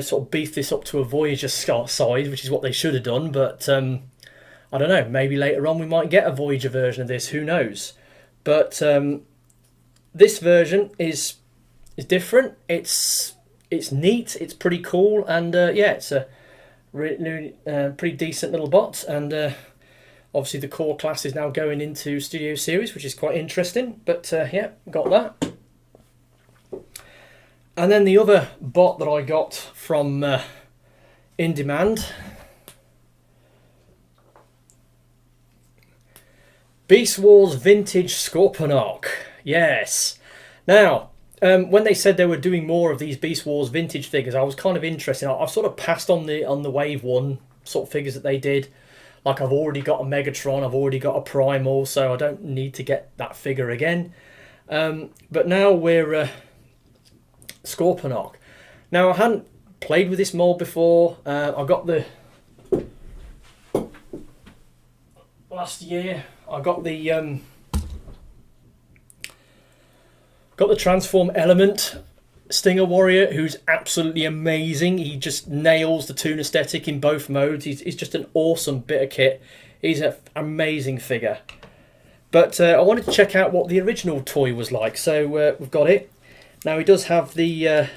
sort of beef this up to a Voyager size, which is what they should have done, but I don't know, maybe later on we might get a Voyager version of this, who knows. But this version is different. It's neat. It's pretty cool, and yeah, it's a really pretty decent little bot. And obviously, the core class is now going into Studio Series, which is quite interesting. But yeah, got that. And then the other bot that I got from In Demand, Beast Wars Vintage Scorponok. Yes. Now, when they said they were doing more of these Beast Wars vintage figures, I was kind of interested. I've sort of passed on the Wave 1 sort of figures that they did. Like, I've already got a Megatron, I've already got a Primal, so I don't need to get that figure again. But now we're Scorponok. Now, I hadn't played with this mold before. I got the... Last year, I got the... Got the Transform Element Stinger Warrior, who's absolutely amazing. He just nails the Toon aesthetic in both modes. He's just an awesome bit of kit. He's an amazing figure. But I wanted to check out what the original toy was like, so we've got it. Now, he does have the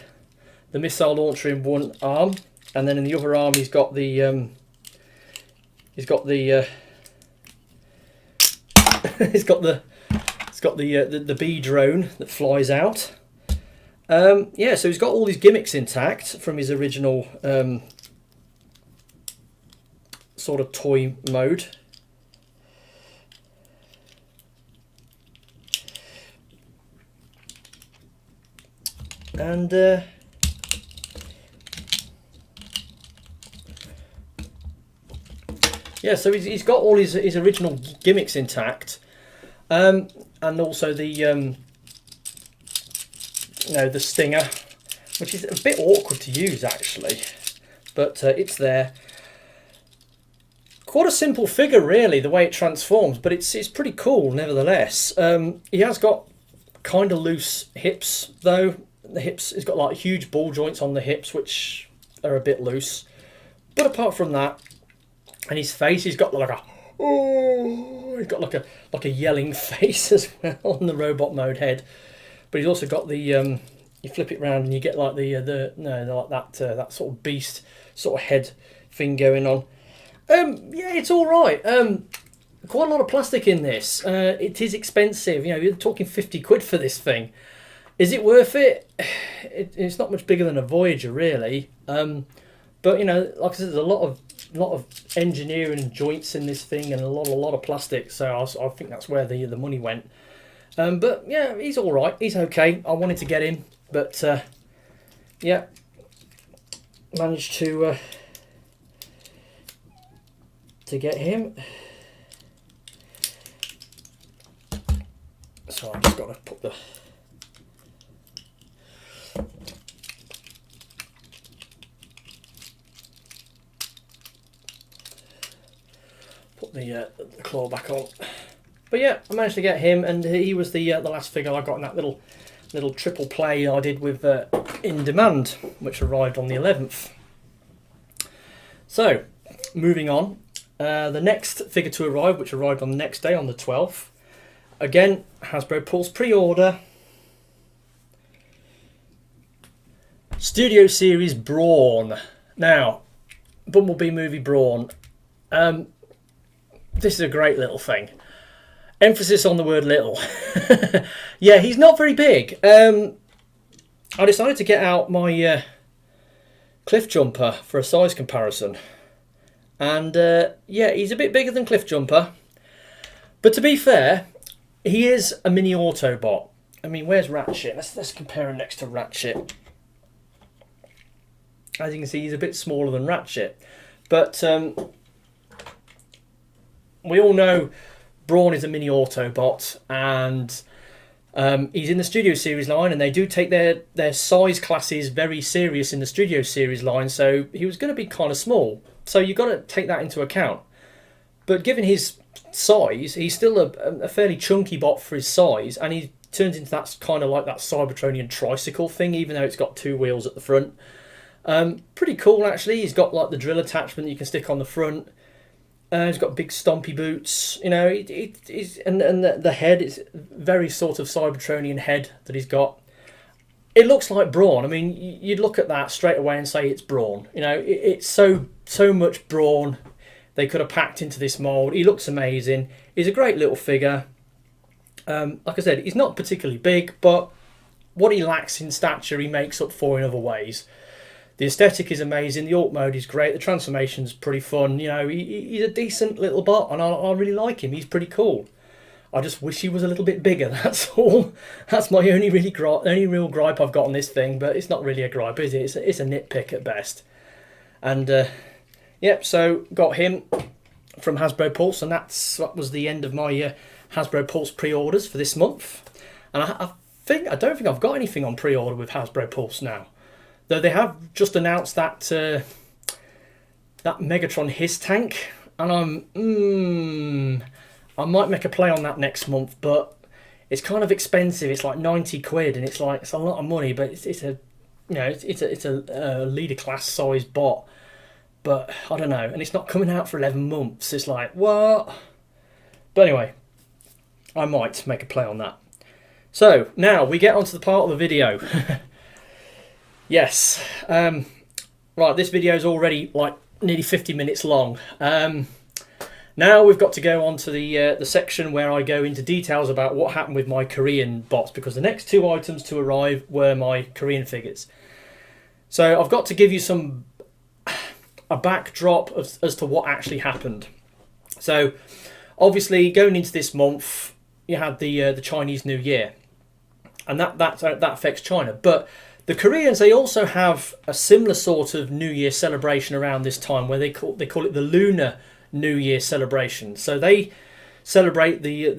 missile launcher in one arm, and then in the other arm he's got the he's got the the bee drone that flies out, Yeah, so he's got all his gimmicks intact from his original sort of toy mode. And yeah, so he's got all his original gimmicks intact, and also the you know, the stinger, which is a bit awkward to use actually, but it's there. Quite a simple figure really, the way it transforms, but it's pretty cool nevertheless. He has got kind of loose hips though. The hips, he's got like huge ball joints on the hips, which are a bit loose. But apart from that, and his face, he's got like a he's got like a yelling face as well on the robot mode head. But he's also got the you flip it around and you get like like that sort of beast sort of head thing going on. Yeah, it's all right. Quite a lot of plastic in this. It is expensive. You know, you're talking 50 quid for this thing. Is it worth it? It's not much bigger than a Voyager, really. But you know, like I said, there's a lot of engineering and joints in this thing, and a lot of plastic. So I think that's where the money went. But yeah, he's all right. He's okay. I wanted to get him, but yeah, managed to get him. So I've just got to put the the claw back on. But yeah, I managed to get him, and he was the last figure I got in that little triple play I did with In Demand, which arrived on the 11th. So, moving on, the next figure to arrive, which arrived on the next day, on the 12th, again, Hasbro Pulse pre-order. Studio Series Brawn. Now, Bumblebee movie Brawn. This is a great little thing. Emphasis on the word little. Yeah, he's not very big. I decided to get out my Cliff Jumper for a size comparison. And yeah, he's a bit bigger than Cliff Jumper. But to be fair, he is a mini Autobot. I mean, where's Ratchet? Let's compare him next to Ratchet. As you can see, he's a bit smaller than Ratchet. But we all know Brawn is a mini Autobot, and he's in the Studio Series line, and they do take their size classes very serious in the Studio Series line, so he was going to be kind of small. So you've got to take that into account. But given his size, he's still a fairly chunky bot for his size, and he turns into that kind of like that Cybertronian tricycle thing, even though it's got two wheels at the front. Pretty cool actually. He's got like the drill attachment you can stick on the front. He's got big stompy boots, you know. And the head is very sort of Cybertronian head that he's got. It looks like Brawn. I mean, you'd look at that straight away and say it's Brawn. You know, it's so much Brawn they could have packed into this mould. He looks amazing. He's a great little figure. Like I said, he's not particularly big, but what he lacks in stature, he makes up for in other ways. The aesthetic is amazing. The alt mode is great. The transformation's pretty fun. You know, he's a decent little bot, and I really like him. He's pretty cool. I just wish he was a little bit bigger. That's all. That's my only real gripe I've got on this thing. But it's not really a gripe, is it? It's a nitpick at best. And yep. So got him from Hasbro Pulse, and that was the end of my Hasbro Pulse pre-orders for this month. And I don't think I've got anything on pre-order with Hasbro Pulse now. Though they have just announced that that Megatron Hiss tank, and I might make a play on that next month, but it's kind of expensive. It's like 90 quid, and it's a lot of money, but it's a leader class size bot. But I don't know, and it's not coming out for 11 months. It's like, what? But anyway, I might make a play on that. So now we get onto the part of the video. Yes, right, this video is already like nearly 50 minutes long. Now we've got to go on to the section where I go into details about what happened with my Korean bots, because the next 2 items to arrive were my Korean figures. So I've got to give you a backdrop as to what actually happened. So obviously going into this month, you had the Chinese New Year, and that affects China. But the Koreans, they also have a similar sort of New Year celebration around this time, where they call it the Lunar New Year celebration. So they celebrate the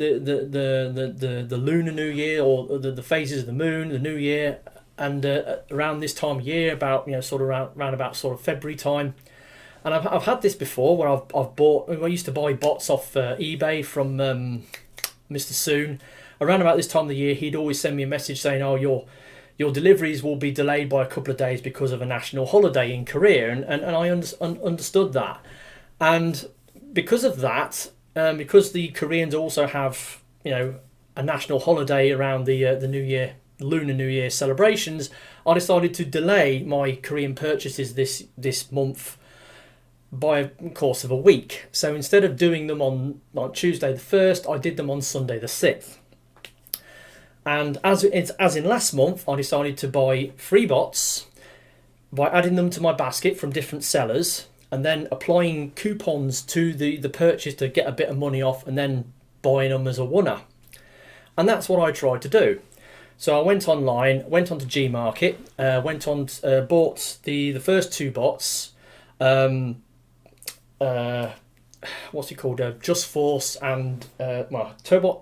Lunar New Year, or the phases of the moon, the New Year, and around this time of year, about sort of around about sort of February time. And I've had this before, where I've bought. I used to buy bots off eBay from Mr. Soon. Around about this time of the year, he'd always send me a message saying, "Oh, your deliveries will be delayed by a couple of days because of a national holiday in Korea," and I understood that. And because of that, because the Koreans also have a national holiday around the New Year, Lunar New Year celebrations, I decided to delay my Korean purchases this month by a course of a week. So instead of doing them on Tuesday the 1st, I did them on Sunday the 6th. And as in last month, I decided to buy 3 bots by adding them to my basket from different sellers, and then applying coupons to the purchase to get a bit of money off, and then buying them as a oneer. And that's what I tried to do. So I went online, went onto Gmarket, bought the first 2 bots. What's it called? Jusforce and Turbot.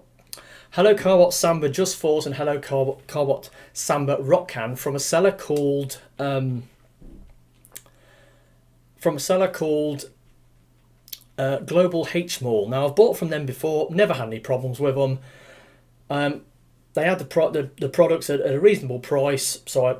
Hello Carbot Samba Jusforce and Hello Carbot Samba Rockan from a seller called Global H Mall. Now I've bought from them before, never had any problems with them. They had the products at a reasonable price, so I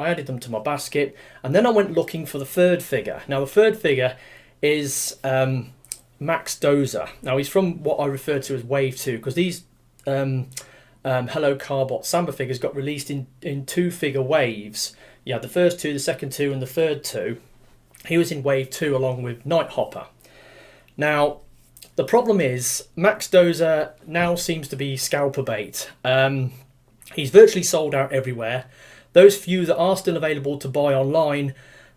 added them to my basket, and then I went looking for the 3rd figure. Now the 3rd figure is Max Dozer. Now he's from what I refer to as Wave 2, because these Hello Carbot Samba figures got released in 2-figure waves. You had the first 2, the second 2, and the third 2. He was in Wave 2 along with Nighthopper. Now, the problem is, Max Dozer now seems to be scalper bait. He's virtually sold out everywhere. Those few that are still available to buy online,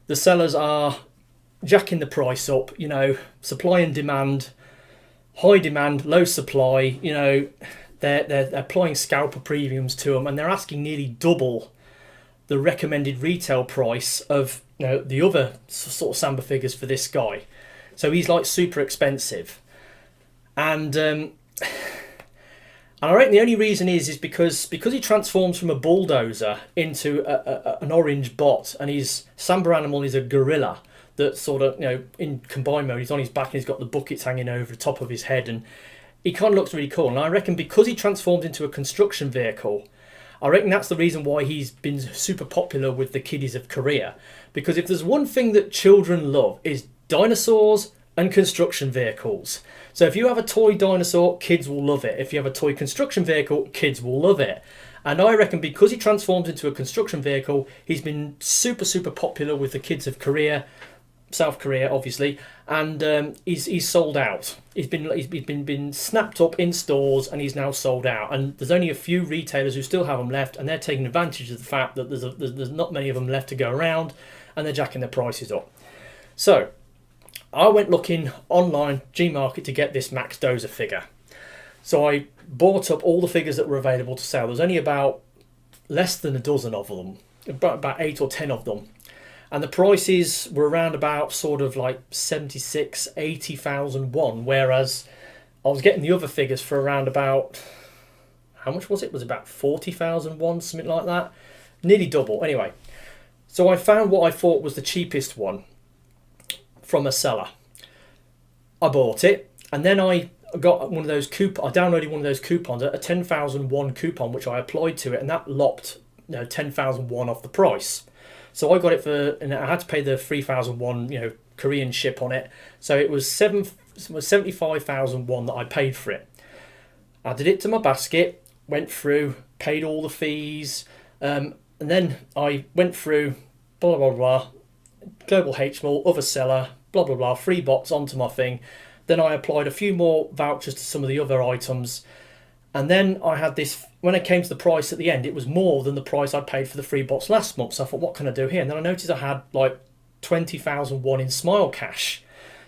the sellers are jacking the price up. Supply and demand, high demand, low supply. They're applying scalper premiums to them, and they're asking nearly double the recommended retail price of the other sort of Samba figures for this guy. So he's like super expensive, and I reckon the only reason is because he transforms from a bulldozer into an orange bot, and his Samba animal is a gorilla that sort of in combined mode, he's on his back and he's got the buckets hanging over the top of his head, and he kind of looks really cool. And I reckon because he transformed into a construction vehicle, I reckon that's the reason why he's been super popular with the kiddies of Korea. Because if there's one thing that children love, is dinosaurs and construction vehicles. So if you have a toy dinosaur, kids will love it. If you have a toy construction vehicle, kids will love it. And I reckon because he transforms into a construction vehicle, he's been super, super popular with the kids of Korea, South Korea, obviously, and he's sold out. He's been snapped up in stores, and he's now sold out. And there's only a few retailers who still have them left, and they're taking advantage of the fact that there's not many of them left to go around, and they're jacking their prices up. So I went looking online, Gmarket, to get this Max Dozer figure. So I bought up all the figures that were available to sell. There's only about less than a dozen of them, about 8 or 10 of them. And the prices were around about sort of like 76, 80,000 won, whereas I was getting the other figures for around about, how much was it? It was about 40,000 won, something like that. Nearly double. Anyway, so I found what I thought was the cheapest one from a seller. I bought it, and then I got one of those I downloaded one of those coupons, a 10,000 won coupon, which I applied to it, and that lopped 10,000 won off the price. So I got it and I had to pay the 3,000 won, Korean ship on it. So it was 75,000 won that I paid for it. Added it to my basket, went through, paid all the fees, and then I went through, blah, blah, blah, Global H Mall, other seller, blah, blah, blah, 3 bots onto my thing. Then I applied a few more vouchers to some of the other items. And then I had this, when it came to the price at the end, it was more than the price I paid for the free box last month. So I thought, what can I do here? And then I noticed I had like 20,001 in Smile Cash.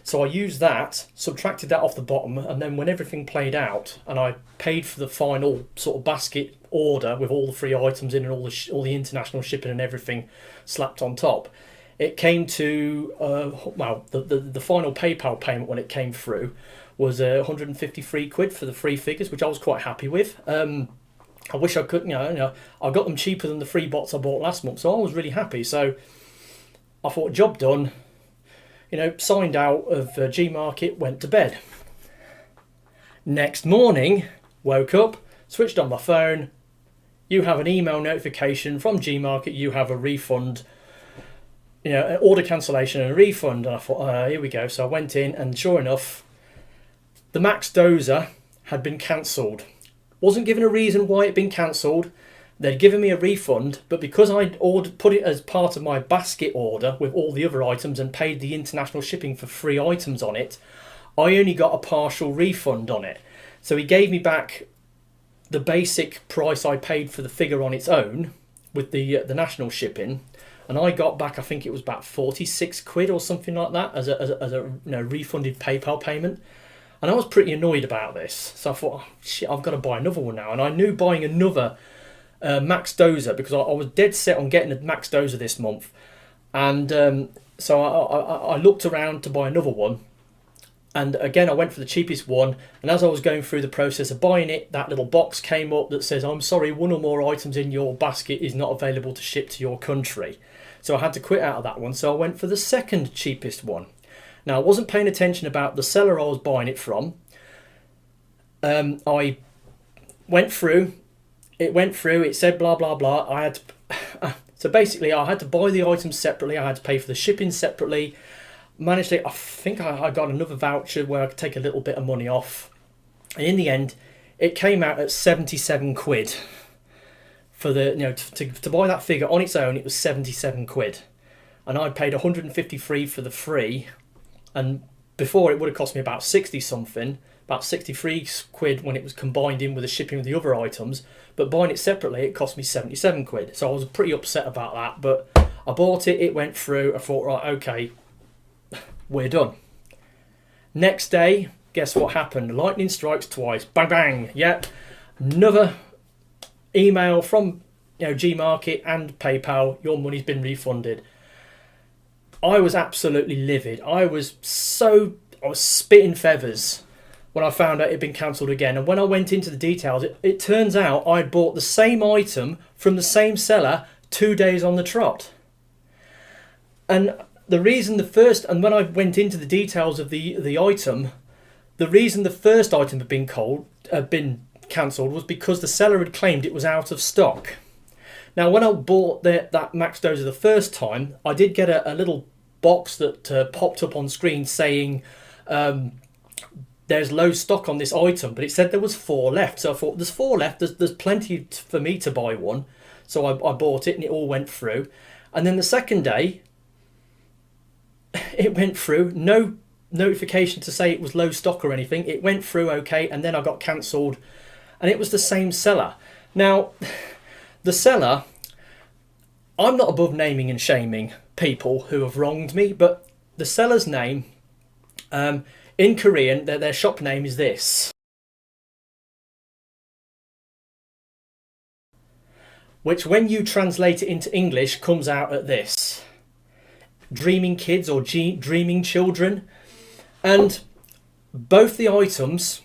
So I used that, subtracted that off the bottom, and then when everything played out and I paid for the final sort of basket order with all the free items in and all the international shipping and everything slapped on top, it came to, well, the final PayPal payment when it came through was 153 quid for the free figures, which I was quite happy with. I wish I could, I got them cheaper than the free bots I bought last month, so I was really happy. So I thought, job done. Signed out of Gmarket, went to bed. Next morning, woke up, switched on my phone. You have an email notification from Gmarket. You have a refund, an order cancellation and a refund. And I thought, here we go. So I went in, and sure enough, the Max Dozer had been cancelled. Wasn't given a reason why it had been cancelled. They'd given me a refund, but because I'd put it as part of my basket order with all the other items and paid the international shipping for 3 items on it, I only got a partial refund on it. So he gave me back the basic price I paid for the figure on its own with the national shipping, and I got back, I think it was about 46 quid or something like that as a refunded PayPal payment. And I was pretty annoyed about this. So I thought, oh, shit, I've got to buy another one now. And I knew buying another Max Dozer, because I was dead set on getting a Max Dozer this month, and so I looked around to buy another one, and again I went for the cheapest one, and as I was going through the process of buying it, that little box came up that says, I'm sorry, one or more items in your basket is not available to ship to your country. So I had to quit out of that one, so I went for the second cheapest one. Now I wasn't paying attention about the seller I was buying it from. I went through. It went through, it said blah blah blah. I had to, so basically I had to buy the items separately, I had to pay for the shipping separately. Managed it, I think I got another voucher where I could take a little bit of money off. And in the end, it came out at 77 quid. For the, to buy that figure on its own, it was 77 quid. And I paid 153 for the free. And before it would have cost me about 60 something. About 63 quid when it was combined in with the shipping of the other items, but buying it separately it cost me 77 quid. So I was pretty upset about that, but I bought it, it went through, I thought, right, okay, we're done. Next day, guess what happened? Lightning strikes twice, bang bang, yep, another email from Gmarket and PayPal, your money's been refunded. I was absolutely livid. I was spitting feathers when I found out it had been cancelled again. And when I went into the details, it turns out I'd bought the same item from the same seller 2 days on the trot. And the reason when I went into the details of the item, the reason the first item had been cancelled was because the seller had claimed it was out of stock. Now, when I bought that Max Dozer the first time, I did get a little box that popped up on screen saying, there's low stock on this item, but it said there was 4 left. So I thought, there's 4 left, there's plenty for me to buy one. So I bought it and it all went through. And then the second day, it went through, no notification to say it was low stock or anything. It went through okay, and then I got cancelled, and it was the same seller. Now, the seller, I'm not above naming and shaming people who have wronged me, but the seller's name, in Korean, their shop name is this. Which, when you translate it into English, comes out at this. Dreaming Kids or Dreaming Children. And both the items,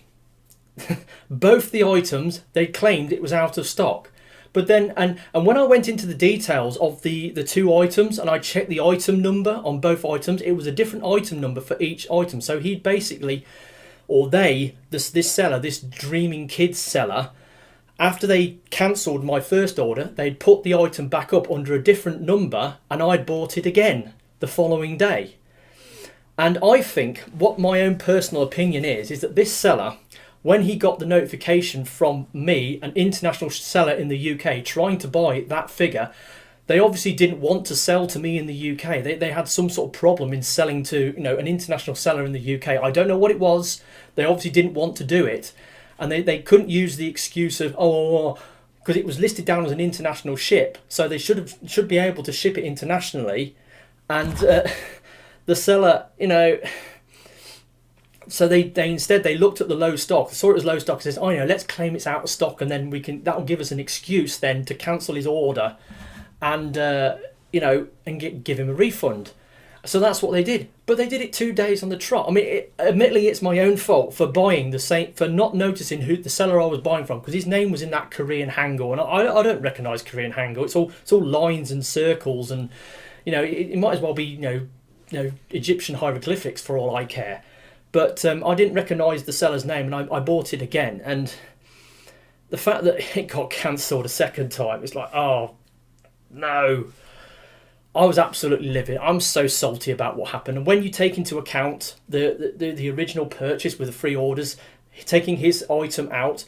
they claimed it was out of stock. But then, and when I went into the details of the 2 items and I checked the item number on both items, it was a different item number for each item. So he'd basically, or they, this seller, this Dreaming Kids seller, after they cancelled my first order, they'd put the item back up under a different number and I'd bought it again the following day. And I think what my own personal opinion is that this seller, when he got the notification from me, an international seller in the UK, trying to buy that figure, they obviously didn't want to sell to me in the UK. They had some sort of problem in selling to, you know, an international seller in the UK. I don't know what it was. They obviously didn't want to do it, and they couldn't use the excuse of because it was listed down as an international ship, so they should be able to ship it internationally, and the seller, you know. So they instead looked at the low stock, saw it as low stock, and says, "Oh, you know, let's claim it's out of stock, and then that'll give us an excuse then to cancel his order, and you know, and give him a refund." So that's what they did, but they did it 2 days on the trot. I mean, admittedly, it's my own fault for buying for not noticing who the seller I was buying from, because his name was in that Korean hangul, and I don't recognise Korean hangul. It's all lines and circles, and you know, it might as well be you know Egyptian hieroglyphics for all I care. But I didn't recognise the seller's name, and I bought it again. And the fact that it got cancelled a second time, it's like, oh, no. I was absolutely livid. I'm so salty about what happened. And when you take into account the original purchase with the free orders, taking his item out,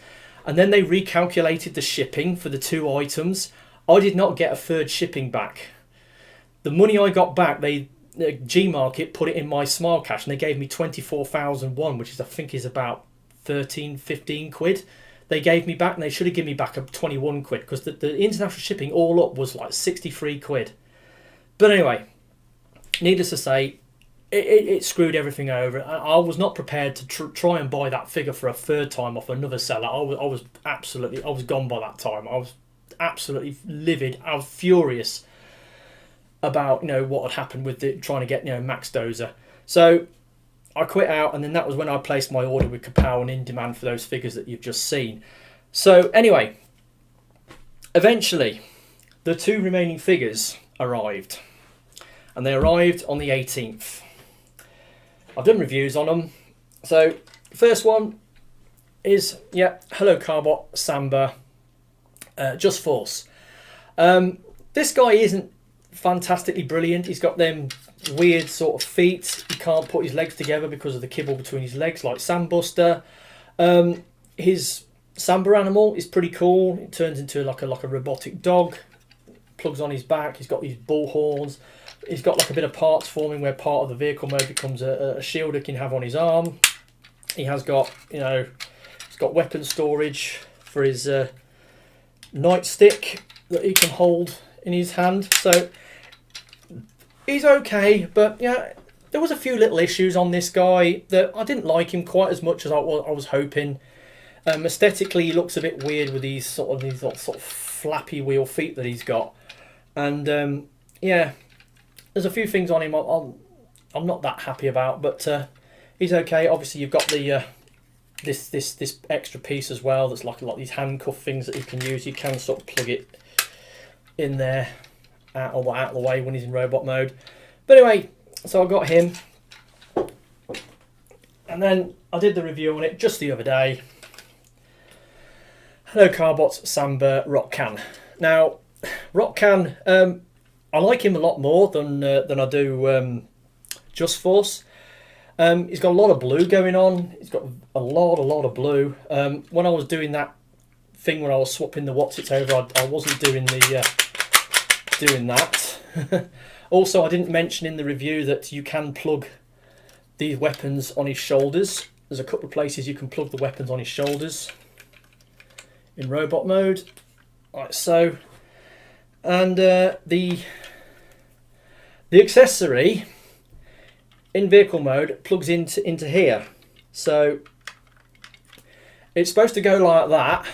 and then they recalculated the shipping for the 2 items, I did not get a third shipping back. The money I got back, Gmarket put it in my Smile Cash, and they gave me 24,001, which I think is about 15 quid. They gave me back, and they should have given me back 21 quid, because the international shipping all up was like 63 quid. But anyway, needless to say, it screwed everything over. I was not prepared to try and buy that figure for a third time off another seller. I was gone by that time. I was absolutely livid. I was furious about, you know, what had happened with trying to get, you know, Max Dozer. So I quit out, and then that was when I placed my order with Kapow and In Demand for those figures that you've just seen. So anyway, eventually the 2 remaining figures arrived, and they arrived on the 18th. I've done reviews on them. So the first one is, hello Carbot, Samba, Jusforce. This guy isn't fantastically brilliant. He's got them weird sort of feet. He can't put his legs together because of the kibble between his legs, like Sambuster. His Samba animal is pretty cool. It turns into like a robotic dog. Plugs on his back. He's got these bull horns. He's got like a bit of parts forming where part of the vehicle mode becomes a shield he can have on his arm. He has got, you know, he's got weapon storage for his nightstick that he can hold in his hand. So he's okay, but yeah, there was a few little issues on this guy that I didn't like him quite as much as I was hoping. Aesthetically, he looks a bit weird with these sort of flappy wheel feet that he's got, and yeah, there's a few things on him I'm not that happy about, but he's okay. Obviously, you've got the this extra piece as well. That's like these handcuff things that you can use. You can sort of plug it in there out of the way when he's in robot mode. But anyway, so I got him, and then I did the review on it just the other day. Hello Carbot, Samba, Rockan. Now Rockan, I like him a lot more than I do Jusforce. He's got a lot of blue going on. He's got a lot of blue. When I was doing that thing where I was swapping the what's it's over, I wasn't doing doing that. Also, I didn't mention in the review that you can plug these weapons on his shoulders. There's a couple of places you can plug the weapons on his shoulders in robot mode, like so. And the accessory in vehicle mode plugs into here. So it's supposed to go like that,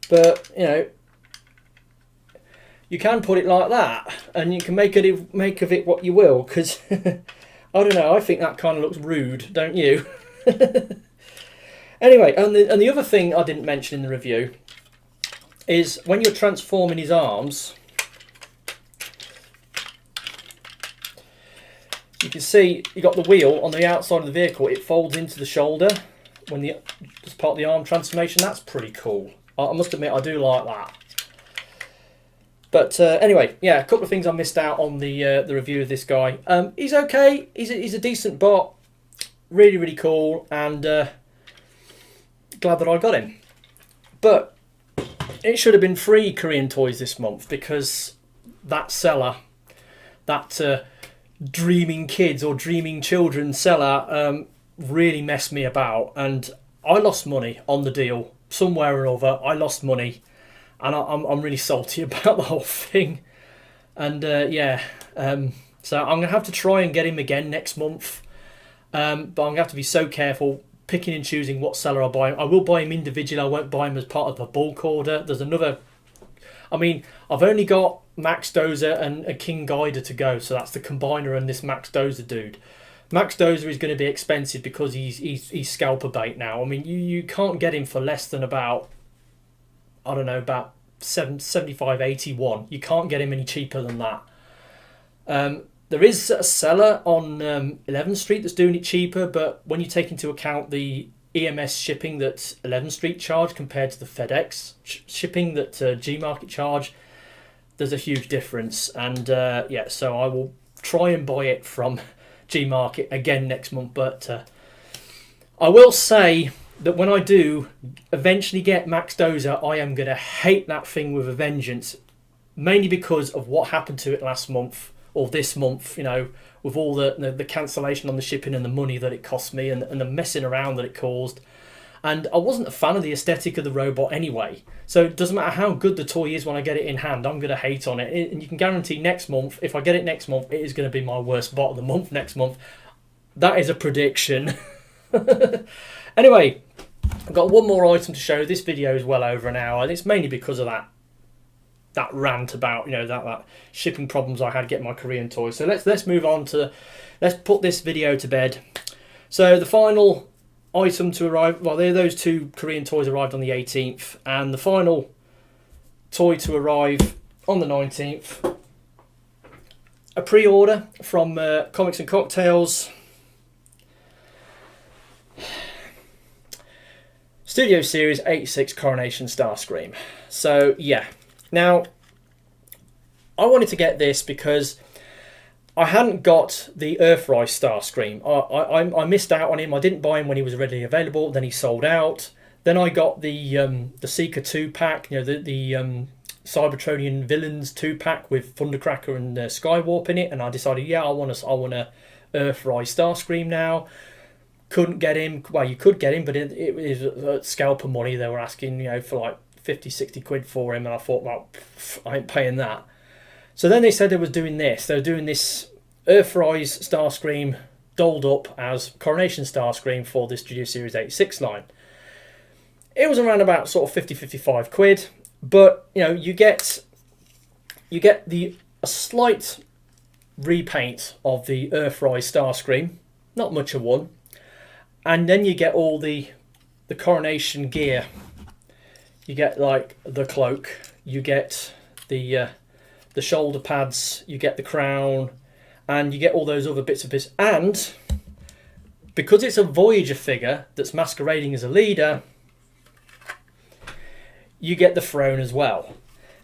but you know, you can put it like that, and you can make of it what you will, because I don't know, I think that kind of looks rude, don't you? Anyway, and the other thing I didn't mention in the review is when you're transforming his arms, you can see you got the wheel on the outside of the vehicle. It folds into the shoulder as part of the arm transformation. That's pretty cool. I must admit, I do like that. But anyway, yeah, a couple of things I missed out on the review of this guy. He's okay. He's a decent bot. Really, really cool, and glad that I got him. But it should have been free Korean toys this month, because that seller, that dreaming kids or dreaming children seller, really messed me about, and I lost money on the deal somewhere or other. I lost money, and I'm really salty about the whole thing. And so I'm gonna have to try and get him again next month, but I'm gonna have to be so careful picking and choosing what seller I buy. I will buy him individually. I won't buy him as part of a bulk order. There's another. I mean, I've only got Max Dozer and a King Guider to go, so that's the combiner and this Max Dozer dude. Max Dozer is going to be expensive because he's scalper bait now. I mean, you can't get him for less than about, I don't know, about 75, 81. You can't get him any cheaper than that. There is a seller on 11th Street that's doing it cheaper, but when you take into account the EMS shipping that 11th Street charge compared to the FedEx shipping that Gmarket charge, there's a huge difference. And so I will try and buy it from Gmarket again next month. But I will say that when I do eventually get Max Dozer, I am going to hate that thing with a vengeance, mainly because of what happened to it last month or this month, you know, with all the cancellation on the shipping and the money that it cost me and the messing around that it caused. And I wasn't a fan of the aesthetic of the robot anyway. So it doesn't matter how good the toy is when I get it in hand, I'm going to hate on it. And you can guarantee next month, if I get it next month, it is going to be my worst bot of the month next month. That is a prediction. Anyway, I've got one more item to show. This video is well over an hour, and it's mainly because of that rant about, you know, that shipping problems I had getting my Korean toys. So let's move on to, let's put this video to bed. So the final item to arrive, well, those two Korean toys arrived on the 18th, and the final toy to arrive on the 19th, a pre-order from Comics and Cocktails, Studio Series 86 Coronation Starscream. So yeah, now I wanted to get this because I hadn't got the Earthrise Starscream. I missed out on him. I didn't buy him when he was readily available. Then he sold out. Then I got the Seeker 2-pack, you know, the Cybertronian Villains 2-pack with Thundercracker and Skywarp in it, and I decided, yeah, I want a Earthrise Starscream now. Couldn't get him. Well, you could get him, but it was scalper money. They were asking, you know, for like 50, 60 quid for him, and I thought, well, I ain't paying that. So then they said they was doing this. They were doing this Earthrise Starscream dolled up as Coronation Starscream for this Studio Series 86 line. It was around about sort of 50, 55 quid, but you know, you get a slight repaint of the Earthrise Starscream, not much of one. And then you get all the Coronation gear. You get like the cloak, you get the shoulder pads, you get the crown, and you get all those other bits and bits. And because it's a Voyager figure that's masquerading as a leader, you get the throne as well.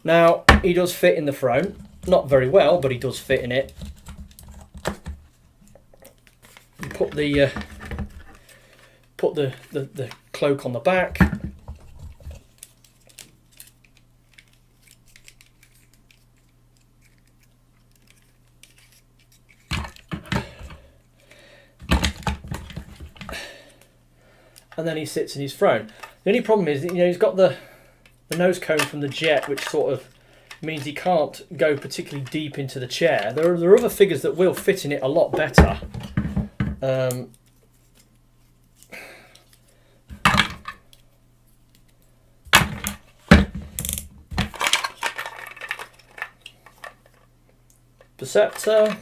Now, he does fit in the throne. Not very well, but he does fit in it. You put the cloak on the back. And then he sits in his throne. The only problem is, you know, he's got the nose cone from the jet, which sort of means he can't go particularly deep into the chair. There are other figures that will fit in it a lot better. Perceptor.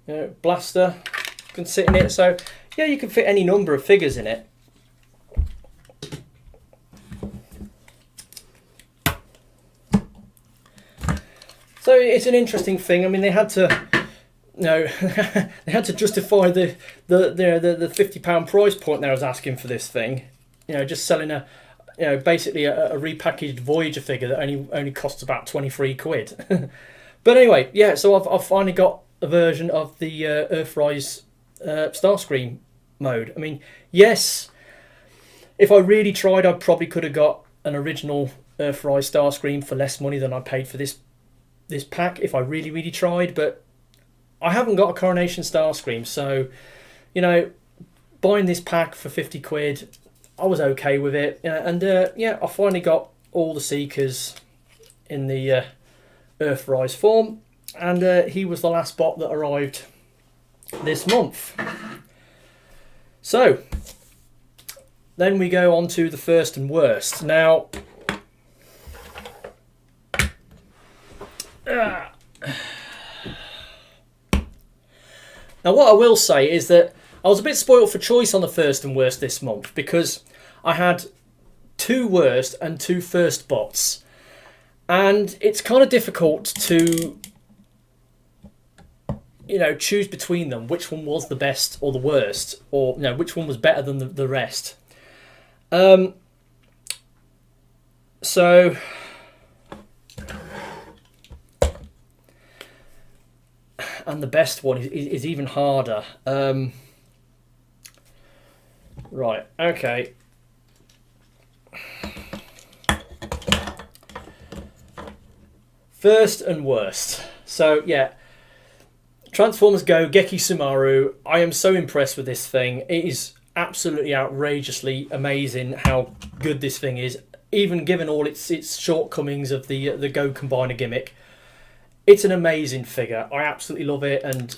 You know, blaster can sit in it, so yeah, you can fit any number of figures in it. So it's an interesting thing. I mean, they had to, you know, they had to justify the £50 price point they was asking for this thing. You know, just selling basically a repackaged Voyager figure that only costs about 23 quid. But anyway, yeah. So I've finally got a version of the Earthrise Starscream mode. I mean, yes, if I really tried, I probably could have got an original Earthrise Starscream for less money than I paid for this pack if I really tried, but I haven't got a Coronation Starscream, so, you know, buying this pack for 50 quid, I was okay with it. And yeah, I finally got all the Seekers in the Earthrise form, and he was the last bot that arrived this month. So then we go on to the first and worst. Now, now what I will say is that I was a bit spoiled for choice on the first and worst this month, because I had 2 worst and 2 first bots, and it's kind of difficult to, you know, choose between them, which one was the best or the worst, or, you know, which one was better than the rest. So and the best one is even harder. Right, okay. First and worst. So yeah, Transformers Go Gekisoumaru. I am so impressed with this thing. It is absolutely outrageously amazing how good this thing is, even given all its shortcomings of the Go Combiner gimmick. It's an amazing figure. I absolutely love it, and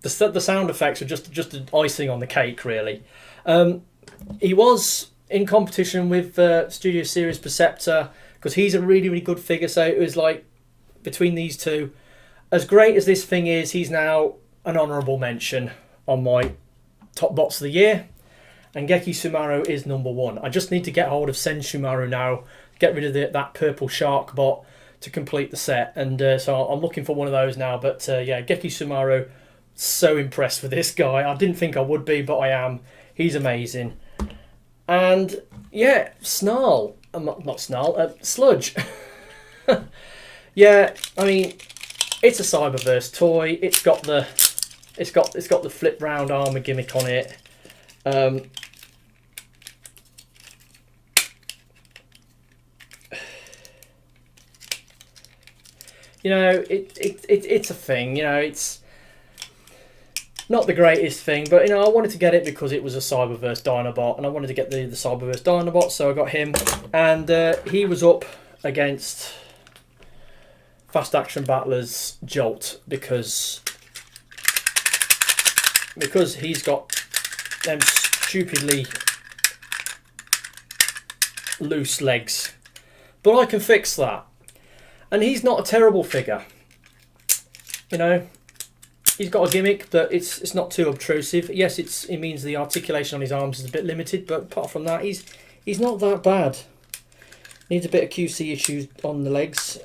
the sound effects are just an icing on the cake, really. He was in competition with Studio Series Perceptor, because he's a really good figure, so it was like between these two. As great as this thing is, he's now an honourable mention on my top bots of the year, and Gekisoumaru is number 1. I just need to get hold of Senshumaru now, get rid of that purple shark bot to complete the set, and so I'm looking for one of those now. But yeah, Gekisoumaru, so impressed with this guy. I didn't think I would be, but I am. He's amazing. And yeah, Snarl, not Snarl, Sludge. Yeah, I mean, it's a Cyberverse toy. It's got the flip round armor gimmick on it. You know, it's a thing. You know, it's not the greatest thing, but, you know, I wanted to get it because it was a Cyberverse Dinobot, and I wanted to get the Cyberverse Dinobot, so I got him. And he was up against Fast Action Battler's Jolt, because he's got them stupidly loose legs. But I can fix that. And he's not a terrible figure. You know, he's got a gimmick, but it's not too obtrusive. Yes, it means the articulation on his arms is a bit limited, but apart from that, he's not that bad. Needs a bit of QC issues on the legs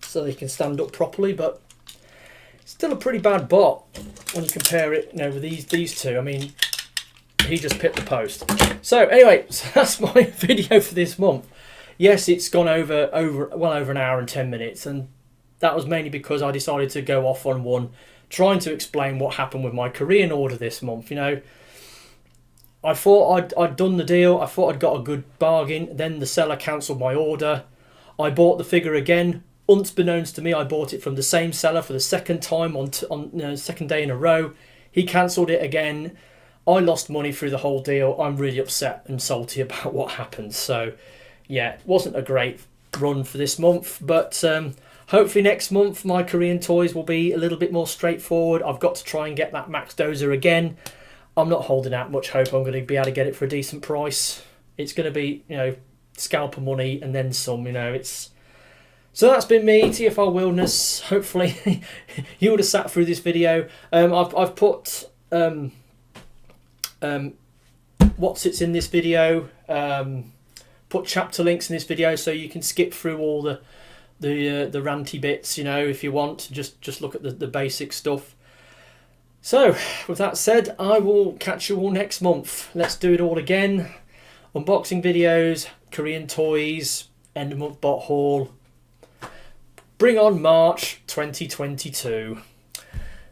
so they can stand up properly, but still a pretty bad bot when you compare it, you know, with these two. I mean, he just pipped the post. So anyway, so that's my video for this month. Yes, it's gone well over an hour and 10 minutes, and that was mainly because I decided to go off on one, trying to explain what happened with my Korean order this month. You know, I thought I'd done the deal. I thought I'd got a good bargain. Then the seller cancelled my order. I bought the figure again. Unbeknownst to me, I bought it from the same seller for the second time on second day in a row. He cancelled it again. I lost money through the whole deal. I'm really upset and salty about what happened. So yeah, it wasn't a great run for this month, but hopefully next month my Korean toys will be a little bit more straightforward. I've got to try and get that Max Dozer again. I'm not holding out much hope I'm going to be able to get it for a decent price. It's going to be, you know, scalper money and then some, you know. So that's been me, TFR Wilderness. Hopefully you would have sat through this video. I've put what's it's in this video, put chapter links in this video so you can skip through all the ranty bits, you know, if you want. Just look at the basic stuff. So with that said, I will catch you all next month. Let's do it all again. Unboxing videos, Korean toys, end of month bot haul. Bring on March 2022.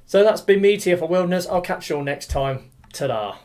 So that's been me, TF Wilderness. I'll catch you all next time. Ta-da.